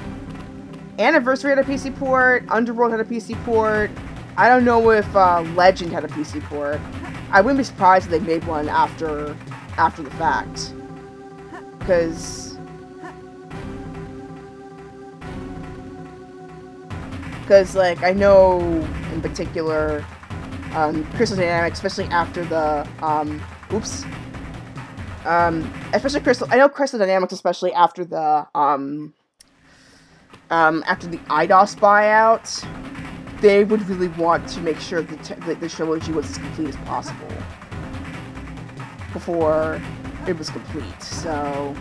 S1: Anniversary had a PC port. Underworld had a PC port. I don't know if Legend had a PC port. I wouldn't be surprised if they made one after the fact. Because like, I know in particular Crystal Dynamics, especially after the especially Crystal. I know Crystal Dynamics, especially after the IDOS buyout, they would really want to make sure that the trilogy was as complete as possible before it was complete. So,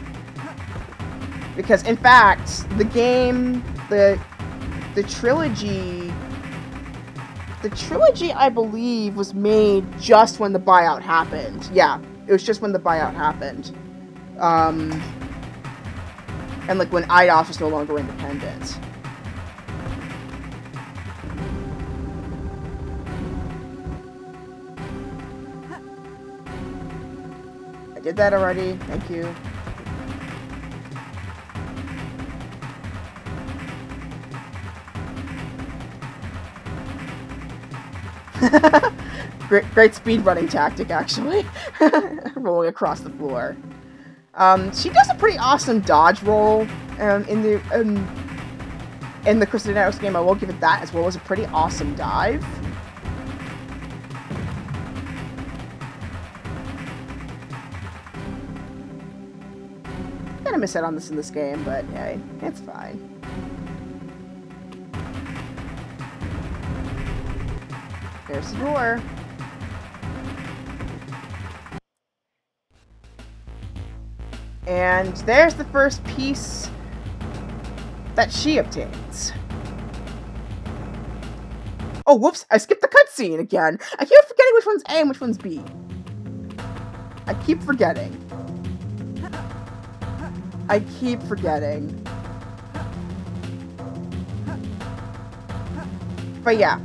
S1: because in fact, the game, the trilogy, I believe, was made just when the buyout happened. Yeah, it was just when the buyout happened. And like when IDOS was no longer independent. I did that already. Thank you. Great speed running tactic, actually. Rolling across the floor. She does a pretty awesome dodge roll in the Crystal Dynamics game. I will give it that, as well as a pretty awesome dive. Kinda miss out on this in this game, but hey, it's fine. There's the door. And there's the first piece that she obtains. Oh, whoops! I skipped the cutscene again. I keep forgetting which one's A and which one's B. I keep forgetting. But yeah,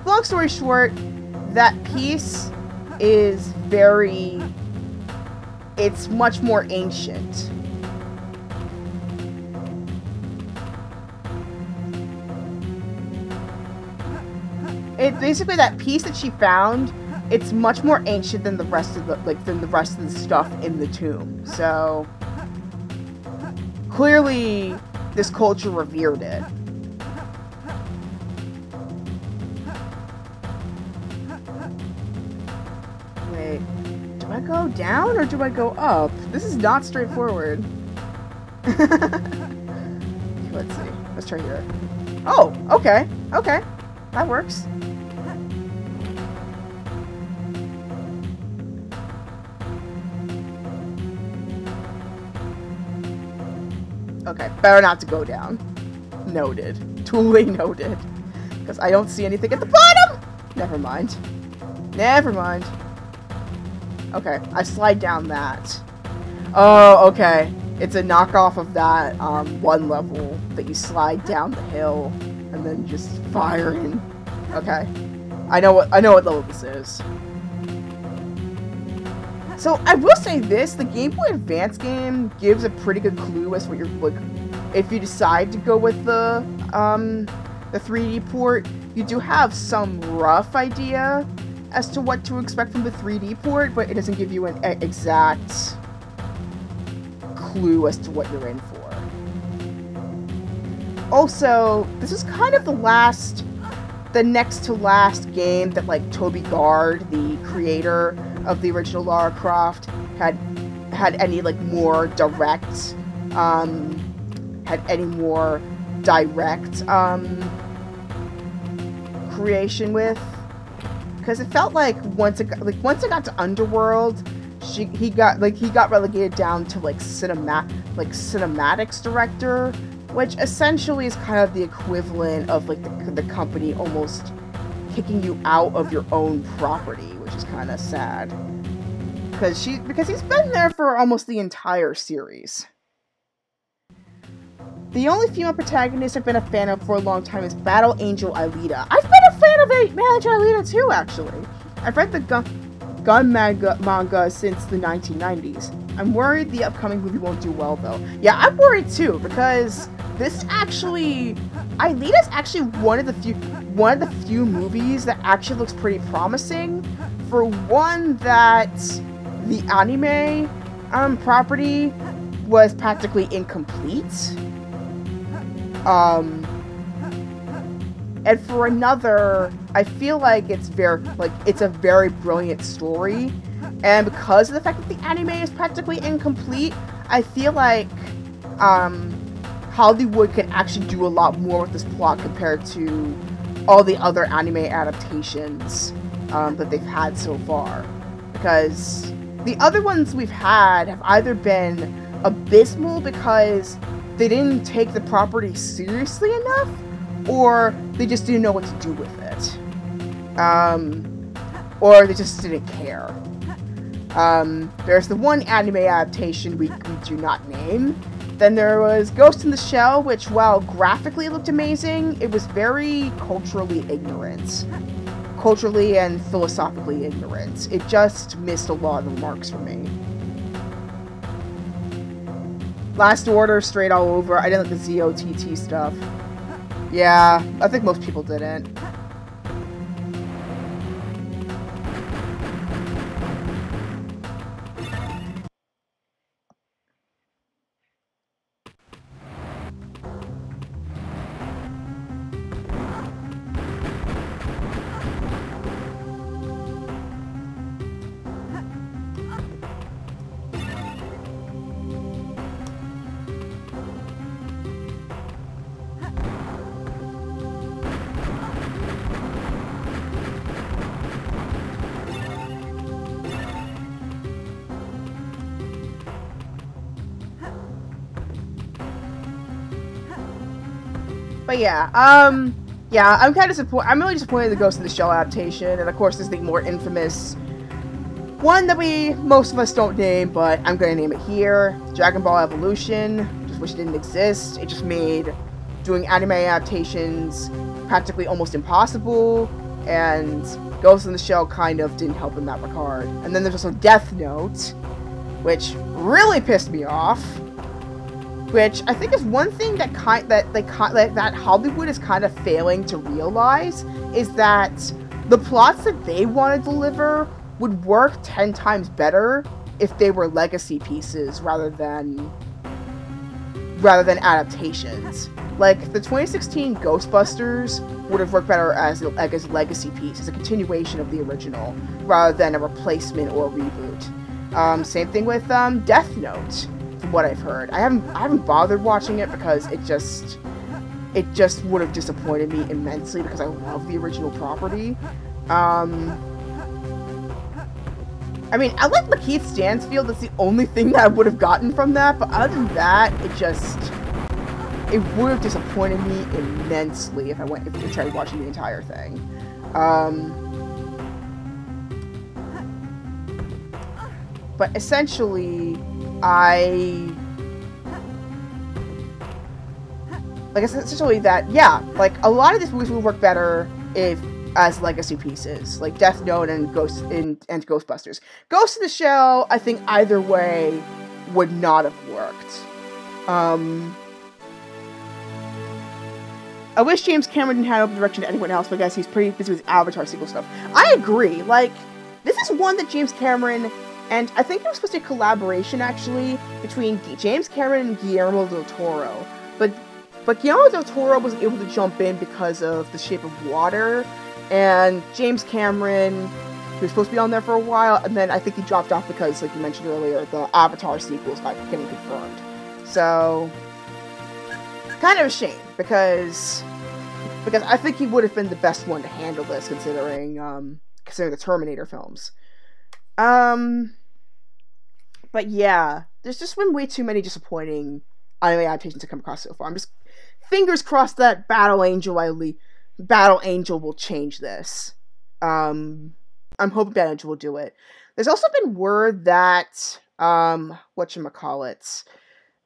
S1: long story short, that piece is it's much more ancient. Basically that piece that she found, it's much more ancient than the rest of the stuff in the tomb. So clearly this culture revered it. Wait, do I go down or do I go up? This is not straightforward. Let's see. Let's try here. Oh, okay. Okay. That works. Okay, better not to go down. Noted. Totally noted. Because I don't see anything at the bottom! Never mind. Never mind. Okay, I slide down that. Oh, okay. It's a knockoff of that one level that you slide down the hill and then just fire in. Okay. I know what level this is. So I will say this, the Game Boy Advance game gives a pretty good clue as to what you're like. If you decide to go with the 3D port, you do have some rough idea as to what to expect from the 3D port, but it doesn't give you an exact clue as to what you're in for. Also, this is kind of the next to last game that like Toby Gard, the creator of the original Lara Croft, had any like more direct creation with, because it felt like once it got to Underworld, he got relegated down to like cinematics director, which essentially is kind of the equivalent of like the company almost kicking you out of your own property, which is kind of sad. Because he's been there for almost the entire series. The only female protagonist I've been a fan of for a long time is Battle Angel Alita. I've been a fan of Battle Angel Alita too, actually. I've read the gun manga since the 1990s. I'm worried the upcoming movie won't do well, though. Yeah, I'm worried too, because Alita's actually one of the few movies that actually looks pretty promising. For one, that the anime property was practically incomplete. And for another, I feel like it's a very brilliant story. And because of the fact that the anime is practically incomplete, I feel like Hollywood can actually do a lot more with this plot compared to all the other anime adaptations that they've had so far. Because the other ones we've had have either been abysmal because they didn't take the property seriously enough, or they just didn't know what to do with it. Or they just didn't care. There's the one anime adaptation we do not name. Then there was Ghost in the Shell, which, while graphically looked amazing, it was very culturally ignorant. Culturally and philosophically ignorant. It just missed a lot of the marks for me. Last Order, straight all over. I didn't like the ZOTT stuff. Yeah, I think most people didn't. But yeah, yeah, I'm kind of I'm really disappointed in the Ghost in the Shell adaptation, and of course there's the more infamous one that most of us don't name, but I'm gonna name it here: Dragon Ball Evolution. Just wish it didn't exist. It just made doing anime adaptations practically almost impossible, and Ghost in the Shell kind of didn't help in that regard. And then there's also Death Note, which really pissed me off. Which I think is one thing that Hollywood is kind of failing to realize, is that the plots that they want to deliver would work 10 times better if they were legacy pieces rather than adaptations. Like the 2016 Ghostbusters would have worked better as a legacy piece, as a continuation of the original, rather than a replacement or a reboot. Same thing with Death Note. From what I've heard, I haven't bothered watching it because it just would have disappointed me immensely because I love the original property. I mean, I like Lakeith Stansfield. That's the only thing that I would have gotten from that. But other than that, it would have disappointed me immensely if I tried watching the entire thing. But essentially, essentially that, yeah, like, a lot of these movies would work better as legacy pieces, like Death Note and Ghostbusters. Ghost in the Shell, I think either way would not have worked. I wish James Cameron didn't have open direction to anyone else, but I guess he's pretty busy with Avatar sequel stuff. I agree, like, this is one that James Cameron... And I think it was supposed to be a collaboration, actually, between James Cameron and Guillermo del Toro. But Guillermo del Toro was able to jump in because of The Shape of Water. And James Cameron, he was supposed to be on there for a while, and then I think he dropped off because, like you mentioned earlier, the Avatar sequels got getting confirmed. So, kind of a shame, because I think he would have been the best one to handle this, considering the Terminator films. But yeah, there's just been way too many disappointing anime adaptations to come across so far. I'm just fingers crossed that Battle Angel will change this. I'm hoping Battle Angel will do it. There's also been word that,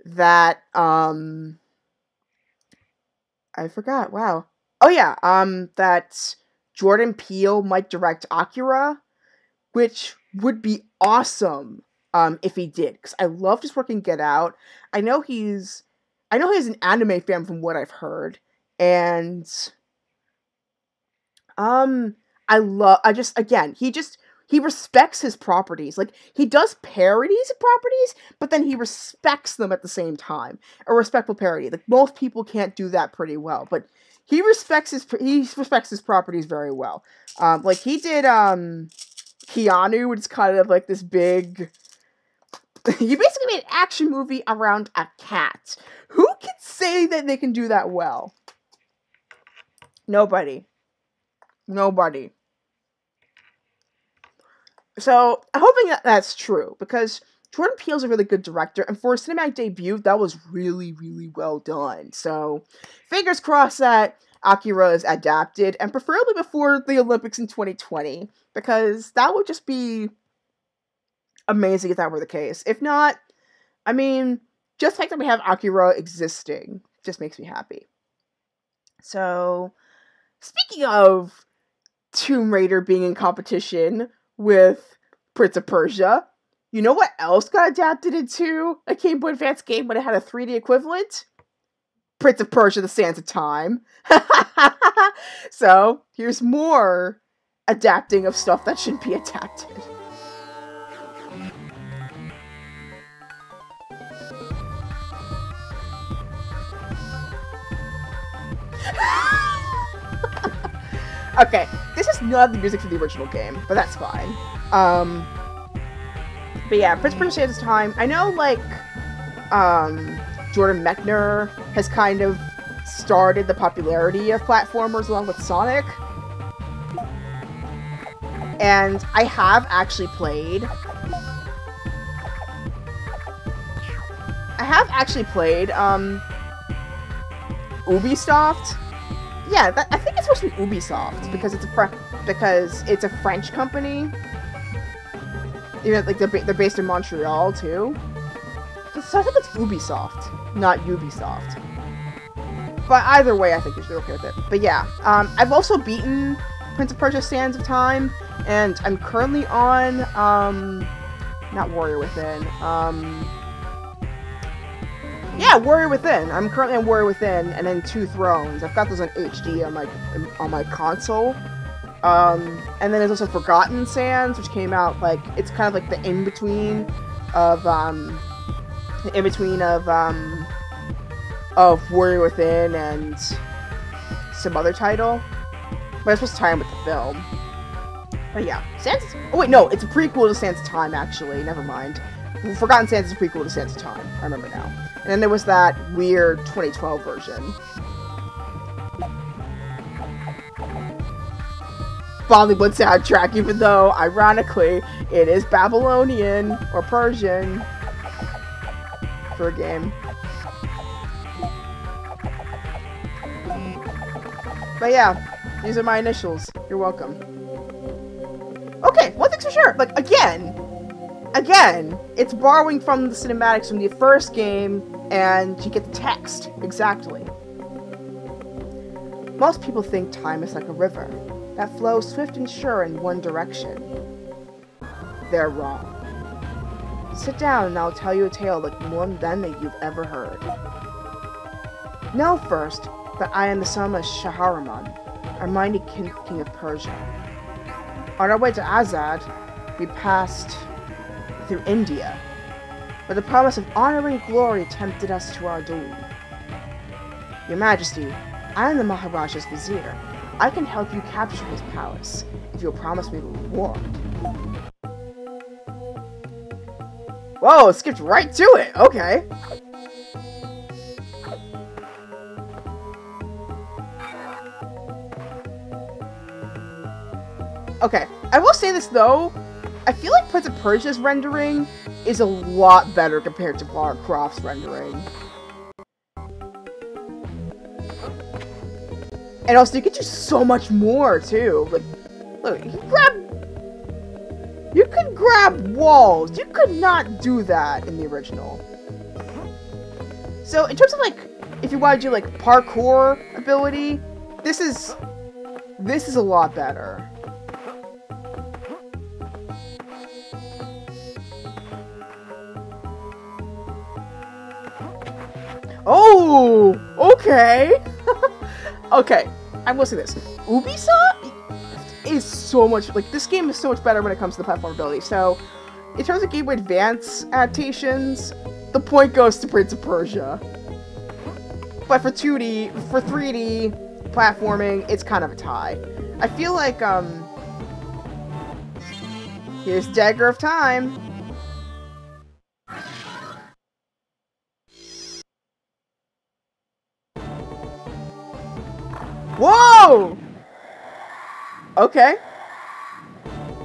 S1: that, I forgot, wow. Oh yeah, that Jordan Peele might direct Akira, which would be awesome if he did, because I love his work in Get Out. I know he's an anime fan from what I've heard, and he respects his properties. Like, he does parodies of properties, but then he respects them at the same time. A respectful parody. Like, most people can't do that pretty well, but he respects his properties very well. Like he did Keanu, which is kind of like this big. He basically made an action movie around a cat. Who can say that they can do that well? Nobody. Nobody. So, I'm hoping that that's true, because Jordan Peele's a really good director, and for a cinematic debut, that was really, really well done. So, fingers crossed that Akira is adapted, and preferably before the Olympics in 2020, because that would just be amazing if that were the case. If not, I mean, just the fact that we have Akira existing just makes me happy. So, speaking of Tomb Raider being in competition with Prince of Persia, you know what else got adapted into a Game Boy Advance game when it had a 3D equivalent? Prince of Persia: The Sands of Time. So, here's more adapting of stuff that shouldn't be adapted. Okay, this is not the music for the original game, but that's fine. But yeah, Prince of Persia: Sands of Time. I know, like, Jordan Mechner has kind of started the popularity of platformers along with Sonic. And I have actually played... Ubisoft. Yeah, I think it's supposed to be Ubisoft because it's a French company. You know, like they're based in Montreal too. So I think it's Ubisoft, not Ubisoft. But either way, I think you should be okay with it. But yeah, I've also beaten Prince of Persia: Sands of Time, and I'm currently on not Warrior Within. Yeah, Warrior Within. I'm currently on Warrior Within, and then Two Thrones. I've got those on HD on my console. And then there's also Forgotten Sands, which came out like it's kind of like the in between of Warrior Within and some other title. But it's supposed to tie in with the film. But yeah, Sands. Oh wait, no, it's a prequel to Sands of Time. Actually, never mind. Forgotten Sands is a prequel to Sands of Time. I remember now. And then there was that weird 2012 version. Bollywood soundtrack, even though, ironically, it is Babylonian or Persian for a game. But yeah, these are my initials. You're welcome. Okay, one thing's for sure. Like, again, it's borrowing from the cinematics from the first game, and you get the text. Exactly. Most people think time is like a river that flows swift and sure in one direction. They're wrong. Sit down and I'll tell you a tale like none that you've ever heard. Know first that I am the son of Shaharaman, our mighty king of Persia. On our way to Azad, we passed through India, but the promise of honor and glory tempted us to our doom. Your Majesty, I am the Maharaja's vizier. I can help you capture his palace, if you'll promise me the reward. Whoa, skipped right to it! Okay. Okay, I will say this though, I feel like Prince of Persia's rendering is a lot better compared to Lara Croft's rendering. And also, you can do so much more, too. Like, look, you could grab walls. You could not do that in the original. So, in terms of, like, if you want to do, like, parkour ability, this is a lot better. Oh, okay. Okay, I will say this. Ubisoft is so much, like, this game is so much better when it comes to the platform ability. So, in terms of Game Boy Advance adaptations, the point goes to Prince of Persia. But for 3D, platforming, it's kind of a tie. I feel like, here's Dagger of Time. Whoa! Okay.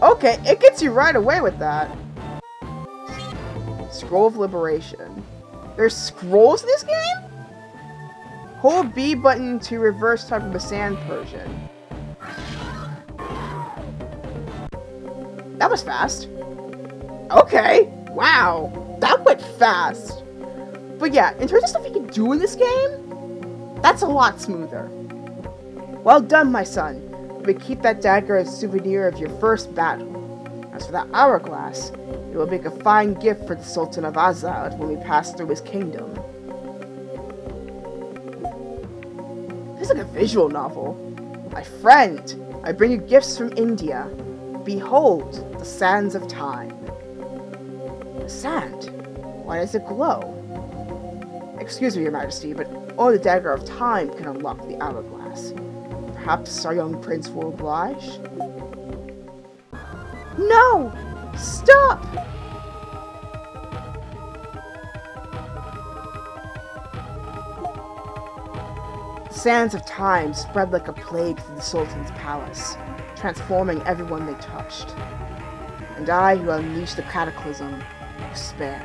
S1: Okay, it gets you right away with that. Scroll of Liberation. There's scrolls in this game? Hold B button to reverse type of a sand Persian. That was fast. Okay. Wow. That went fast. But yeah, in terms of stuff you can do in this game, that's a lot smoother. Well done, my son. You may keep that dagger as a souvenir of your first battle. As for that hourglass, it will make a fine gift for the Sultan of Azad when we pass through his kingdom. This is like a visual novel. My friend, I bring you gifts from India. Behold, the sands of time. The sand? Why does it glow? Excuse me, your majesty, but only the dagger of time can unlock the hourglass. Perhaps our young prince will oblige? No! Stop! The sands of time spread like a plague through the Sultan's palace, transforming everyone they touched. And I, who unleashed the cataclysm, was spared.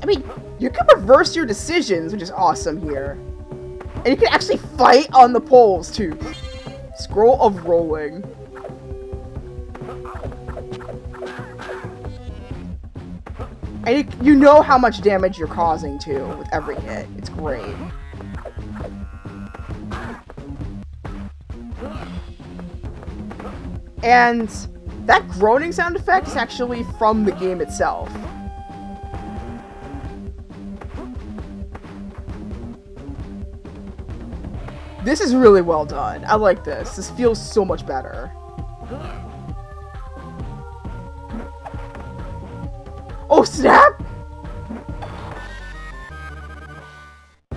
S1: I mean, you can reverse your decisions, which is awesome here. And you can actually fight on the poles, too. Scroll of Rolling. And you know how much damage you're causing, too, with every hit. It's great. And that groaning sound effect is actually from the game itself. This is really well done. I like this. This feels so much better. Oh, snap!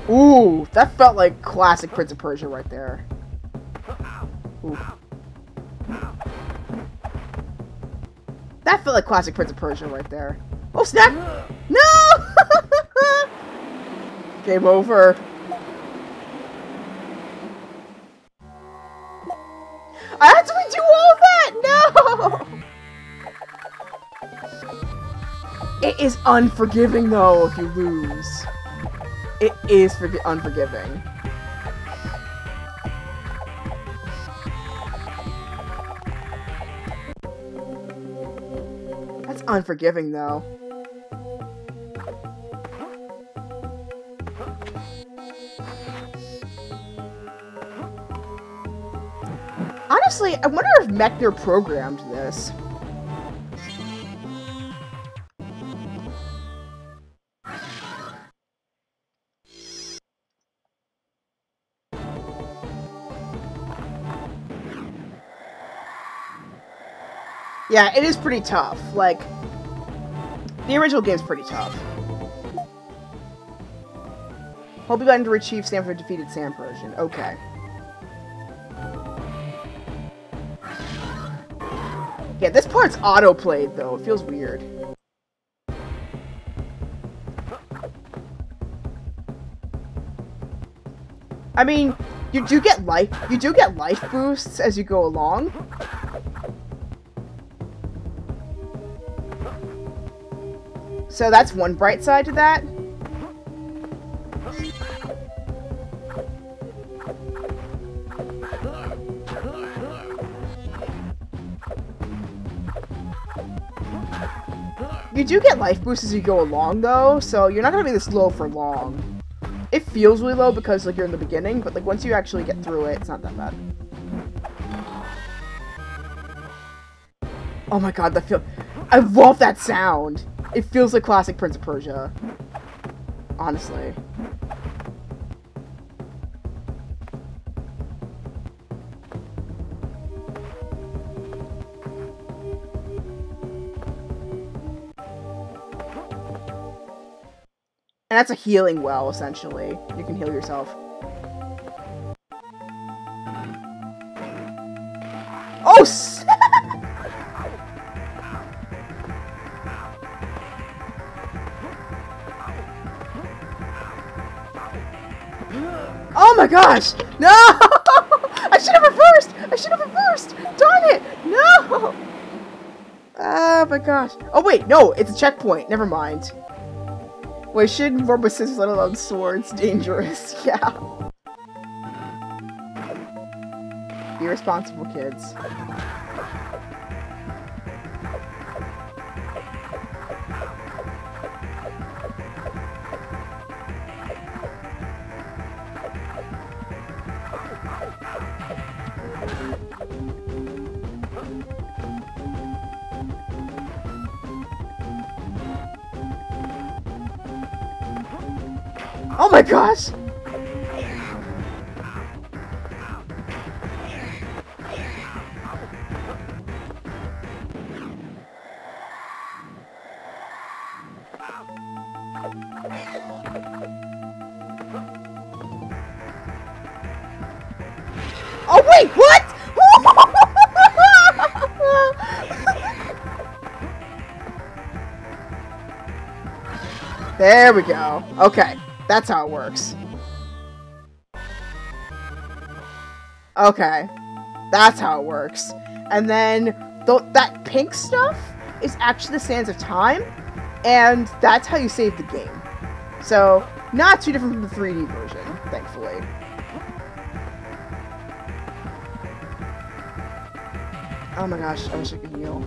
S1: Ooh, that felt like classic Prince of Persia right there. Ooh. That felt like classic Prince of Persia right there. Oh, snap! No! Game over. I have to redo all that? No! It is unforgiving, though, if you lose. It is unforgiving. That's unforgiving, though. Honestly, I wonder if Mechner programmed this. Yeah, it is pretty tough. Like, the original game's pretty tough. Hope you got to retrieve Stanford defeated Sand Persian. Okay. Yeah, this part's auto-played, though. It feels weird. I mean, you do get life boosts as you go along. So that's one bright side to that. You do get life boosts as you go along, though, so you're not gonna be this low for long. It feels really low because, like, you're in the beginning, but, like, once you actually get through it, it's not that bad. Oh my god, that I love that sound! It feels like classic Prince of Persia. Honestly. And that's a healing well, essentially. You can heal yourself. Oh, oh my gosh! No! I should have reversed! I should have reversed! Darn it! No! Oh my gosh. Oh wait, no, it's a checkpoint. Never mind. Wait, shouldn't work with scissors, let alone swords. Dangerous. Yeah. Be responsible, kids. Oh my gosh! Oh wait, what? There we go. Okay. That's how it works. Okay. That's how it works. And then, that pink stuff is actually the Sands of Time, and that's how you save the game. So, not too different from the 3D version, thankfully. Oh my gosh, I wish I could heal.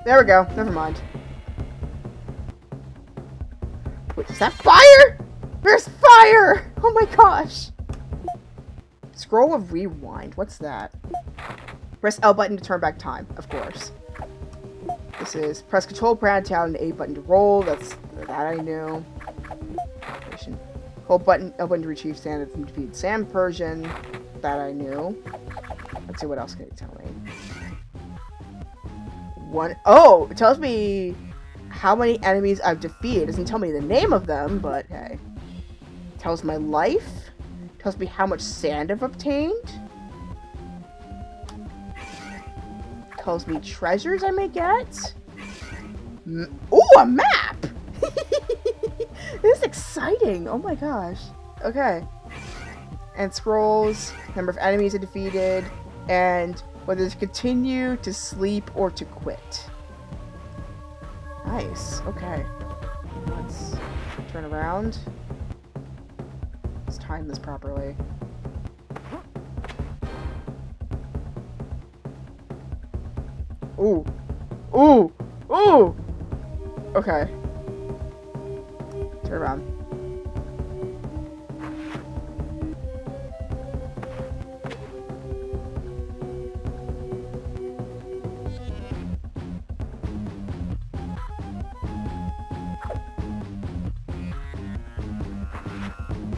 S1: There we go. Never mind. Wait, is that fire? There's fire! Oh my gosh. Scroll of rewind. What's that? Press L button to turn back time. Of course. This is press control down and A button to roll. That I knew. Hold button L button to retrieve sand from defeated sand Persian. That I knew. Let's see what else can you tell me. Oh, it tells me how many enemies I've defeated. It doesn't tell me the name of them, but hey. It tells my life. It tells me how much sand I've obtained. It tells me treasures I may get. Ooh, a map! This is exciting. Oh my gosh. Okay. And scrolls, number of enemies I defeated, and whether to continue, to sleep, or to quit. Nice. Okay. Let's turn around. Let's time this properly. Ooh. Ooh! Ooh! Okay. Turn around.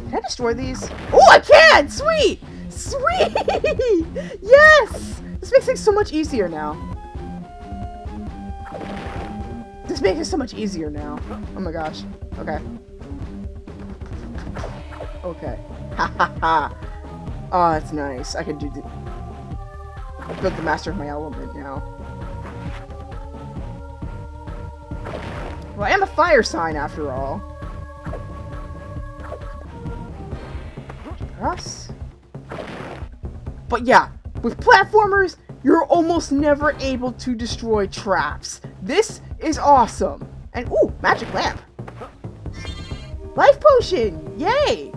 S1: Can I destroy these? Oh, I can! Sweet! Sweet! Yes! This makes things so much easier now. This makes it so much easier now. Oh my gosh. Okay. Okay. Ha ha ha. Oh, that's nice. I can do the... I built the master of my element now. Well, I am a fire sign after all. Us. But yeah, with platformers, you're almost never able to destroy traps. This is awesome. And ooh, magic lamp. Life potion! Yay!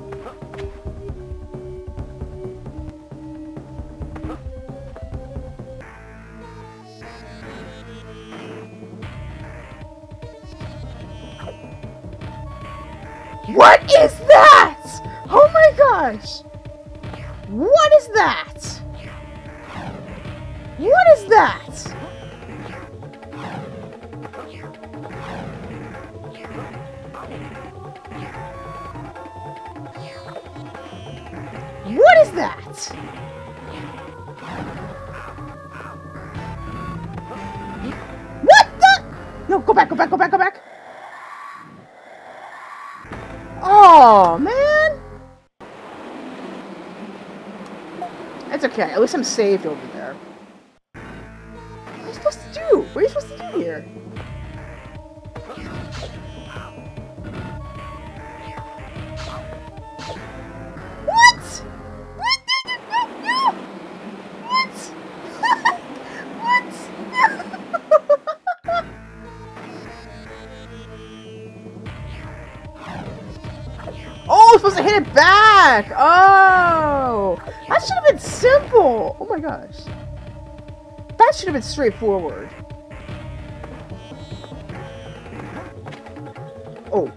S1: What is that? Oh my gosh! What is that? What is that? What is that? No, go back, go back, go back, go back. Oh, man. That's okay. At least I'm saved over there. What are you supposed to do? What are you supposed to do here? What? What? Oh, I'm supposed to hit it back! Oh! That should have been simple! Oh my gosh. That should have been straightforward. Oh.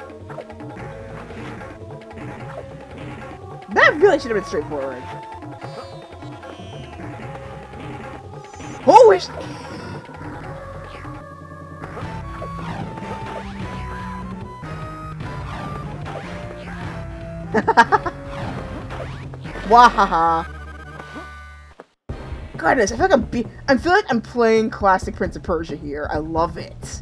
S1: That really should have been straightforward. Holy sh- Wahaha. Goodness, I feel like I feel like I'm playing classic Prince of Persia here. I love it.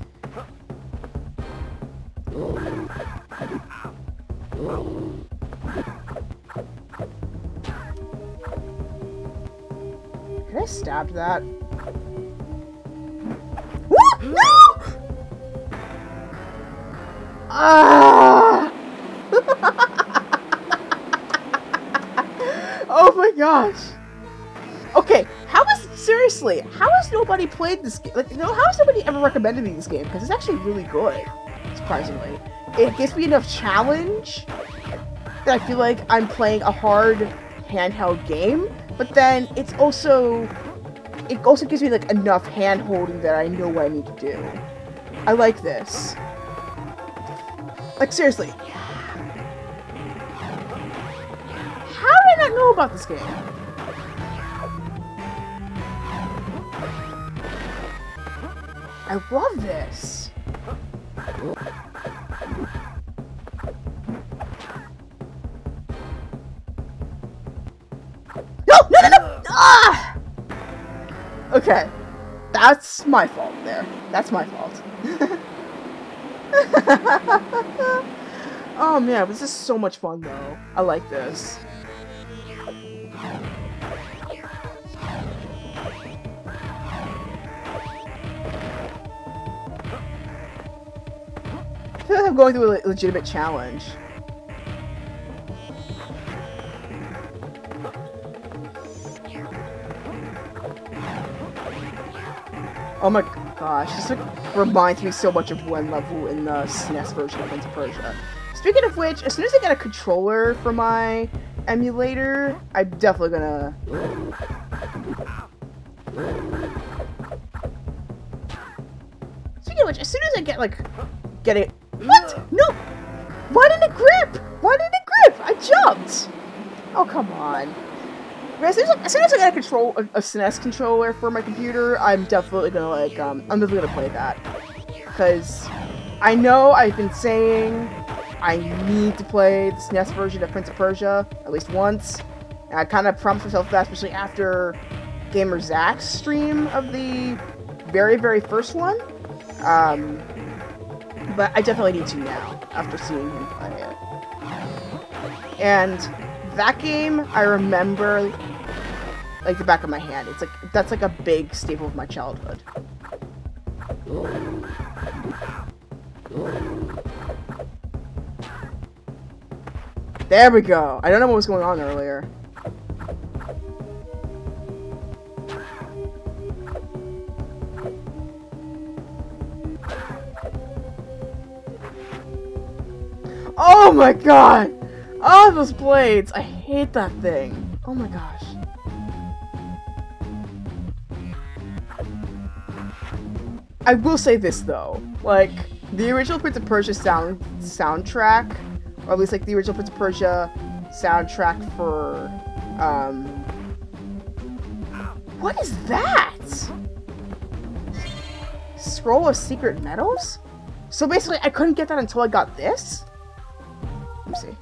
S1: Can I stab that? No! Ah! Oh my gosh. Okay, seriously, how has nobody played this game? Like, how has nobody ever recommended me this game? Because it's actually really good, surprisingly. It gives me enough challenge that I feel like I'm playing a hard handheld game, but then it also gives me like enough hand holding that I know what I need to do. I like this. Like, seriously. How did I not know about this game? I love this. No! No! No! No! Ah! Okay. That's my fault there. That's my fault. Oh man, this is so much fun though. I like this. I feel like I'm going through a legitimate challenge. Oh my gosh, this like reminds me so much of one level in the SNES version of Prince of Persia. Speaking of which, as soon as I get a controller for my emulator, I'm definitely gonna... Speaking of which, as soon as I get it... What? No! Why didn't it grip? Why didn't it grip? I jumped! Oh, come on. As soon as I get a SNES controller for my computer, I'm definitely gonna I'm definitely gonna play that. Because I know I've been saying I need to play the SNES version of Prince of Persia at least once. And I kind of promised myself that, especially after Gamer Zach's stream of the very, very first one. But I definitely need to now, after seeing him play it. And that game, I remember like the back of my hand. It's like, that's like a big staple of my childhood. There we go. I don't know what was going on earlier. Oh my god! Oh, those blades! I hate that thing. Oh my gosh. I will say this though, like, the original Prince of Persia soundtrack, or at least like the original Prince of Persia soundtrack for, what is that? Scroll of Secret Meadows? So basically I couldn't get that until I got this? Let me see.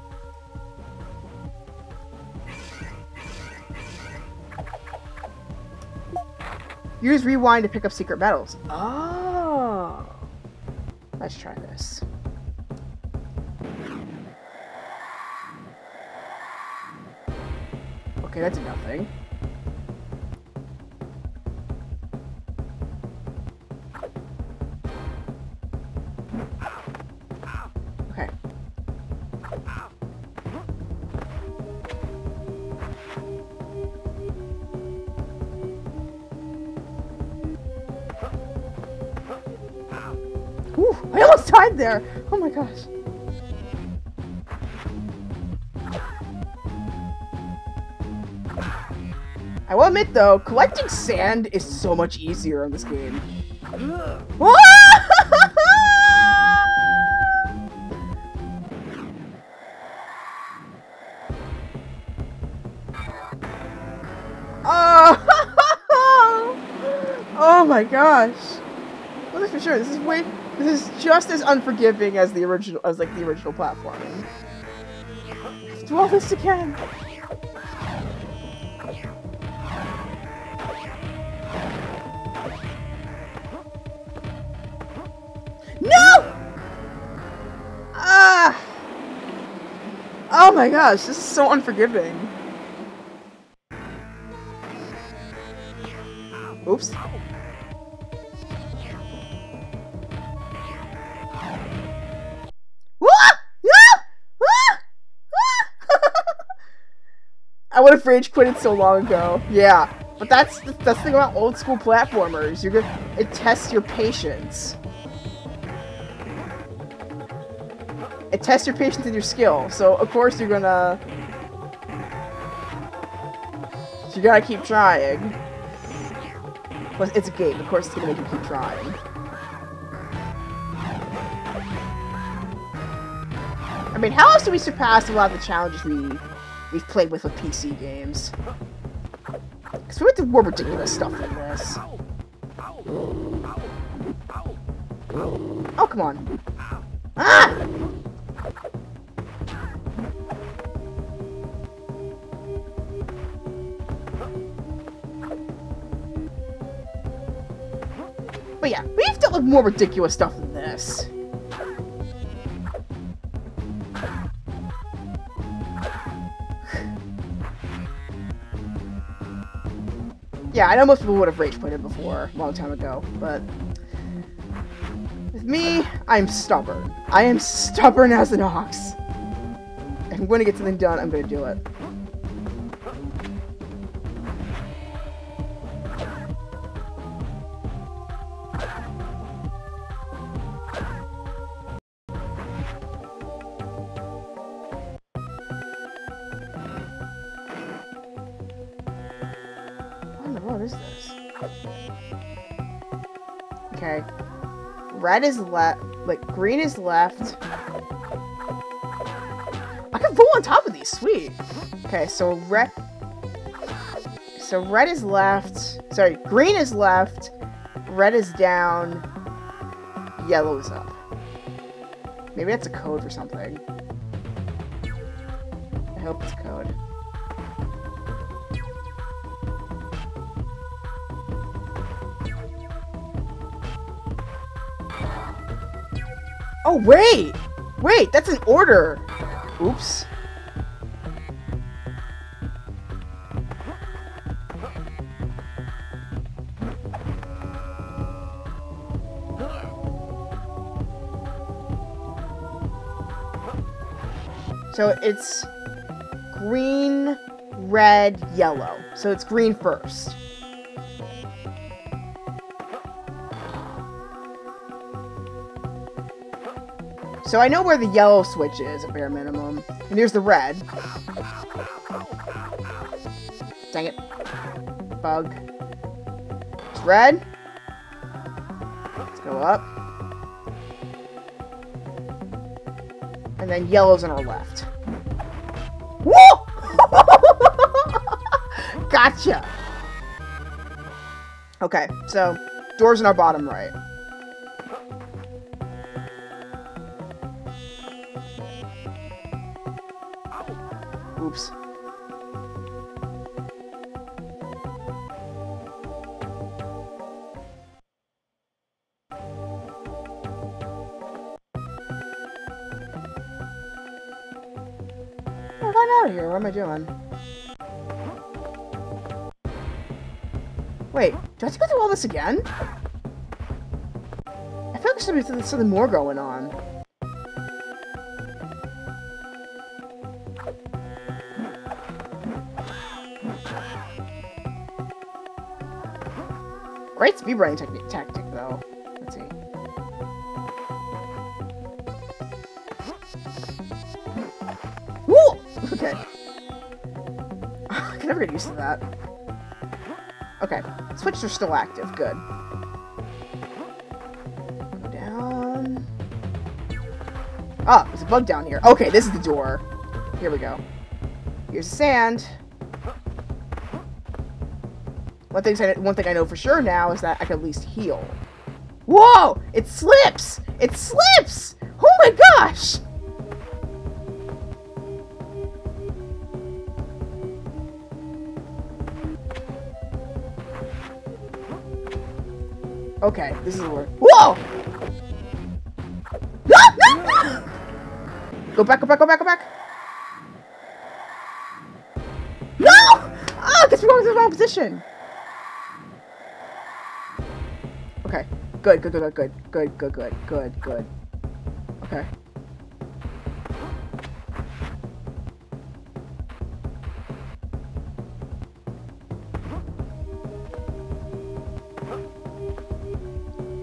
S1: Use rewind to pick up secret medals. Oh. Let's try this. Okay, that's nothing. Okay. Ooh, I almost died there! Oh my gosh. I will admit though, collecting sand is so much easier in this game. Oh! Oh my gosh. Well, that's for sure. This is just as unforgiving as the original, like the original platforming. Let's do all this again. No! Ah! Oh my gosh, this is so unforgiving. Oops. I would have rage quitted so long ago. Yeah, but that's the thing about old school platformers. It tests your patience. It tests your patience and your skill. So of course you gotta keep trying. Plus, it's a game. Of course, it's gonna make you keep trying. I mean, how else do we surpass a lot of the challenges we've played with PC games? Because we went through more ridiculous stuff than this. Oh, come on. Ah! But yeah, we've dealt with more ridiculous stuff than this. Yeah, I know most people would have rage quitted before, a long time ago, but with me, I'm stubborn. I am stubborn as an ox. If I'm going to get something done, I'm going to do it. What is this? Okay. Red is left. Like, green is left. I can roll on top of these. Sweet. Okay, so red. So red is left. Sorry, green is left. Red is down. Yellow is up. Maybe that's a code for something. I hope it's a code. Oh, wait! Wait, that's an order! Oops. So it's green, red, yellow. So it's green first. So I know where the yellow switch is, at bare minimum. And here's the red. Dang it. Bug. It's red. Let's go up. And then yellow's on our left. Whoa! Gotcha! Okay, so doors in our bottom right. Oops. out of here. What am I doing? Wait, do I have to go through all this again? I feel like there's something more going on. Great speedrunning tactic, though. Let's see. Woo! Okay. I can never get used to that. Okay. Switches are still active. Good. Go down. Ah, there's a bug down here. Okay, this is the door. Here we go. Here's the sand. One thing I know for sure now is that I can at least heal. Whoa! It slips! It slips! Oh my gosh! Okay, this is where. Whoa! Go back, go back, go back, go back! No! Ah, guess we're going to the wrong position. Okay. Good, good, good, good, good, good, good, good, good. Okay.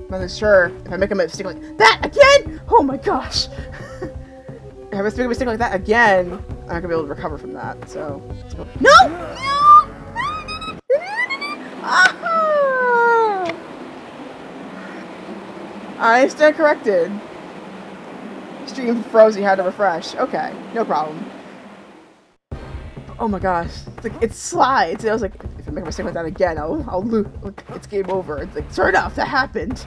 S1: I'm not sure if I make a mistake like that again. Oh my gosh! If I make a mistake like that again, I'm not gonna be able to recover from that. So let's go. No! Ah! I stand corrected. Stream froze. You had to refresh. Okay, no problem. Oh my gosh! It's like it slides. And I was like, if I make a mistake like that again, I'll lose. It's game over. It's like, sure enough, that happened.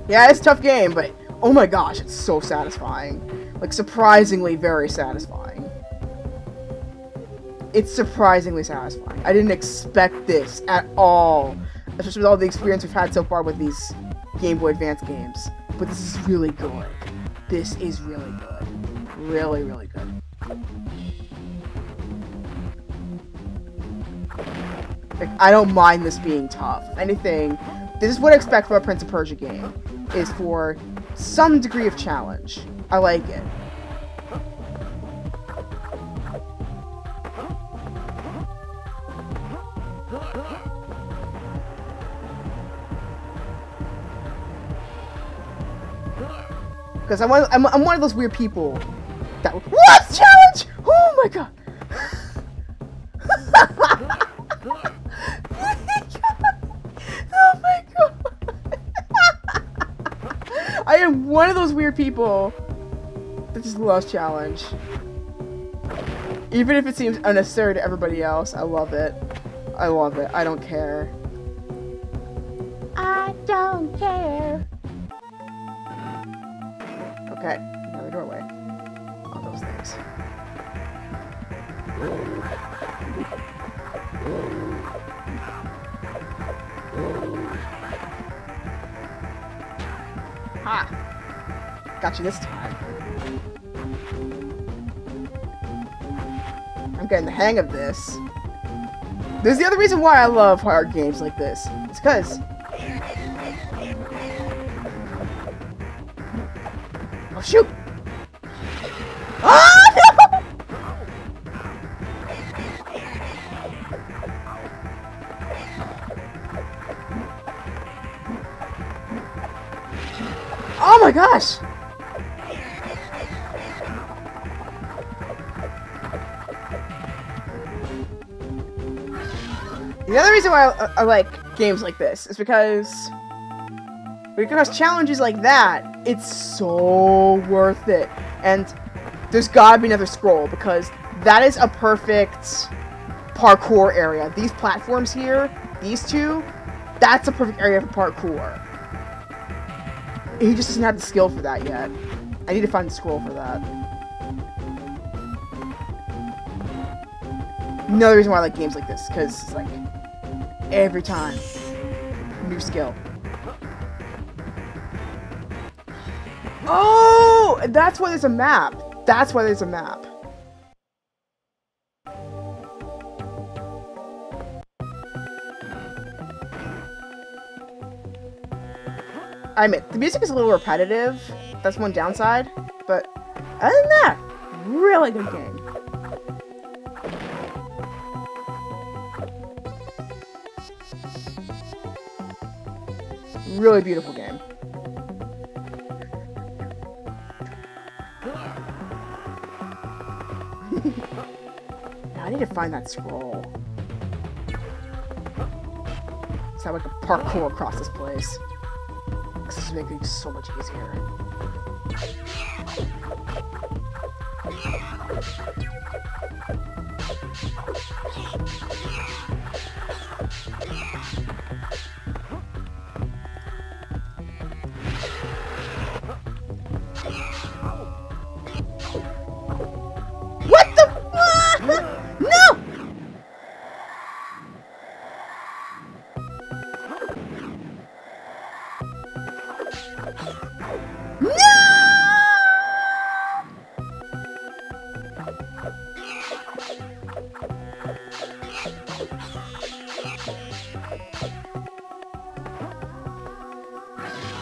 S1: Yeah, it's a tough game, but oh my gosh, it's so satisfying. Like, surprisingly very satisfying. It's surprisingly satisfying. I didn't expect this at all. Especially with all the experience we've had so far with these Game Boy Advance games. But this is really good. This is really good. Really, really good. Like, I don't mind this being tough. If anything, this is what I expect from a Prince of Persia game. Is for some degree of challenge. I like it. Because I'm one of those weird people that what challenge? Oh my god! Oh my god! I am one of those weird people that just loves challenge. Even if it seems unnecessary to everybody else, I love it. I love it. I don't care. I don't care. Okay, another doorway. All those things. Ha! Got you this time. I'm getting the hang of this. This is the other reason why I love hard games like this. It's because... Oh, shoot! Ah! No! Oh my gosh! The other reason why I like games like this is because challenges like that, it's so worth it. And there's gotta be another scroll because that is a perfect parkour area. These platforms here, these two, that's a perfect area for parkour. He just doesn't have the skill for that yet. I need to find the scroll for that. Another reason why I like games like this, because it's like, every time, new skill. Oh, that's why there's a map. That's why there's a map. I admit, the music is a little repetitive. That's one downside. But other than that, really good game. Really beautiful game. Now I need to find that scroll. So I can parkour across this place. This is making it so much easier. What the? No!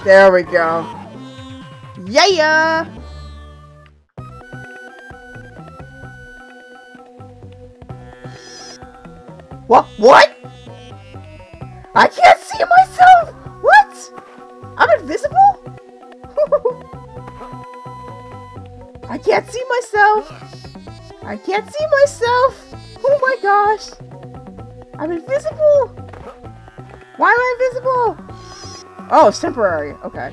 S1: There we go. Yeah! What? I can't see myself! What? I'm invisible? I can't see myself! I can't see myself! Oh my gosh! I'm invisible! Why am I invisible? Oh, it's temporary. Okay. I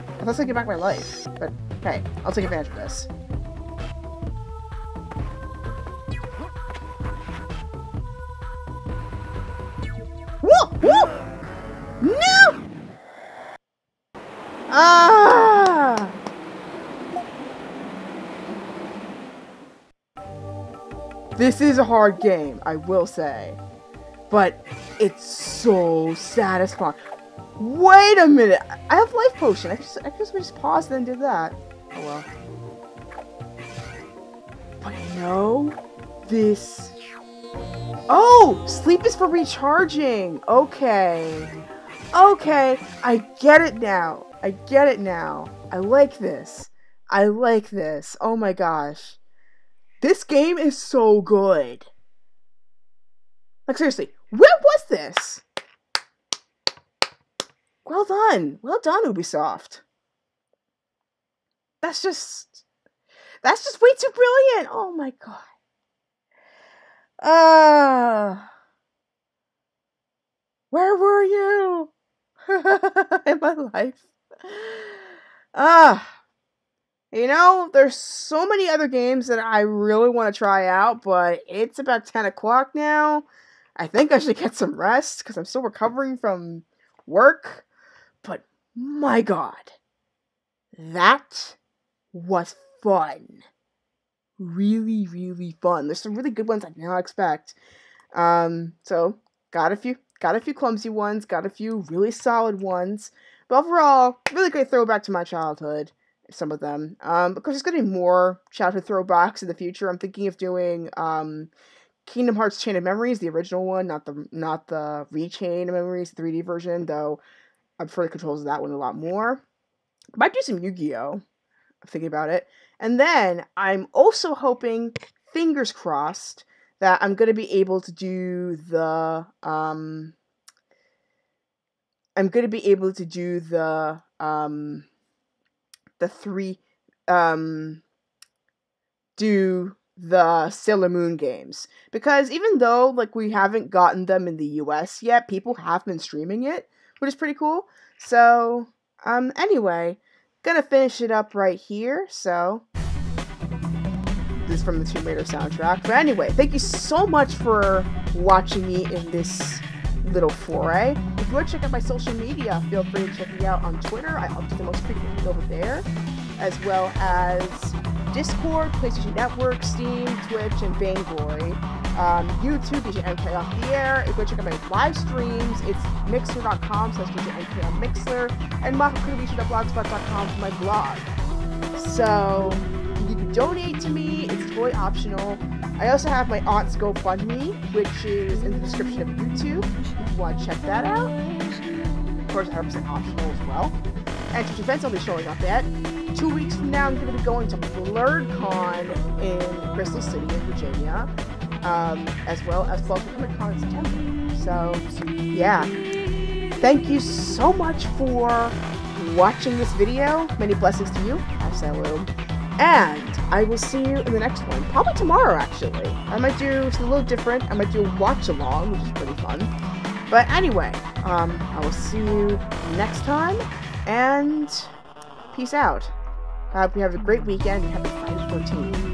S1: thought I was gonna get back my life. But, hey, I'll take advantage of this. Whoa! Whoa! No! Ah! This is a hard game, I will say. But it's so satisfying. Wait a minute! I have life potion. I just paused and then did that. Oh well. But no, this. Oh, sleep is for recharging. Okay, okay, I get it now. I get it now. I like this. I like this. Oh my gosh, this game is so good. Like seriously, when was this? Well done. Well done, Ubisoft. That's just way too brilliant. Oh my god. Where were you? In my life. You know, there's so many other games that I really want to try out, but it's about 10 o'clock now. I think I should get some rest because I'm still recovering from work. But my god, that was fun. Really, really fun. There's some really good ones I did not expect. So got a few clumsy ones, got a few really solid ones. But overall, really great throwback to my childhood. Some of them. Because there's gonna be more childhood throwbacks in the future. I'm thinking of doing Kingdom Hearts Chain of Memories, the original one, not the Rechain of Memories, the 3D version, though I prefer the controls of that one a lot more. Might do some Yu-Gi-Oh! I'm thinking about it. And then I'm also hoping, fingers crossed, that I'm gonna be able to do the Sailor Moon games. Because even though, like, we haven't gotten them in the US yet, people have been streaming it, which is pretty cool. So, anyway, gonna finish it up right here, so this is from the Tomb Raider soundtrack. But anyway, thank you so much for watching me in this little foray. If you want to check out my social media, feel free to check me out on Twitter. I update the most frequently over there, as well as Discord, PlayStation Network, Steam, Twitch, and Vainglory. YouTube, DJ MK Off the Air. You go check out my live streams. It's mixer.com/DJ on Mixler, and makokunobishi.blogspot.com for my blog. So you can donate to me. It's totally optional. I also have my aunt's GoFundMe, which is in the description of YouTube, if you want to check that out. Of course, 100% optional as well. And to events I'll be showing up at. 2 weeks from now, I'm going to be going to BlurredCon in Crystal City in Virginia, as well as Flashback Comic-Con in September. So, yeah. Thank you so much for watching this video. Many blessings to you. Assalamu. And I will see you in the next one. Probably tomorrow, actually. I might do something a little different. I might do a watch-along, which is pretty fun. But anyway, I will see you next time. And peace out. I hope you have a great weekend and happy Friday the 14th.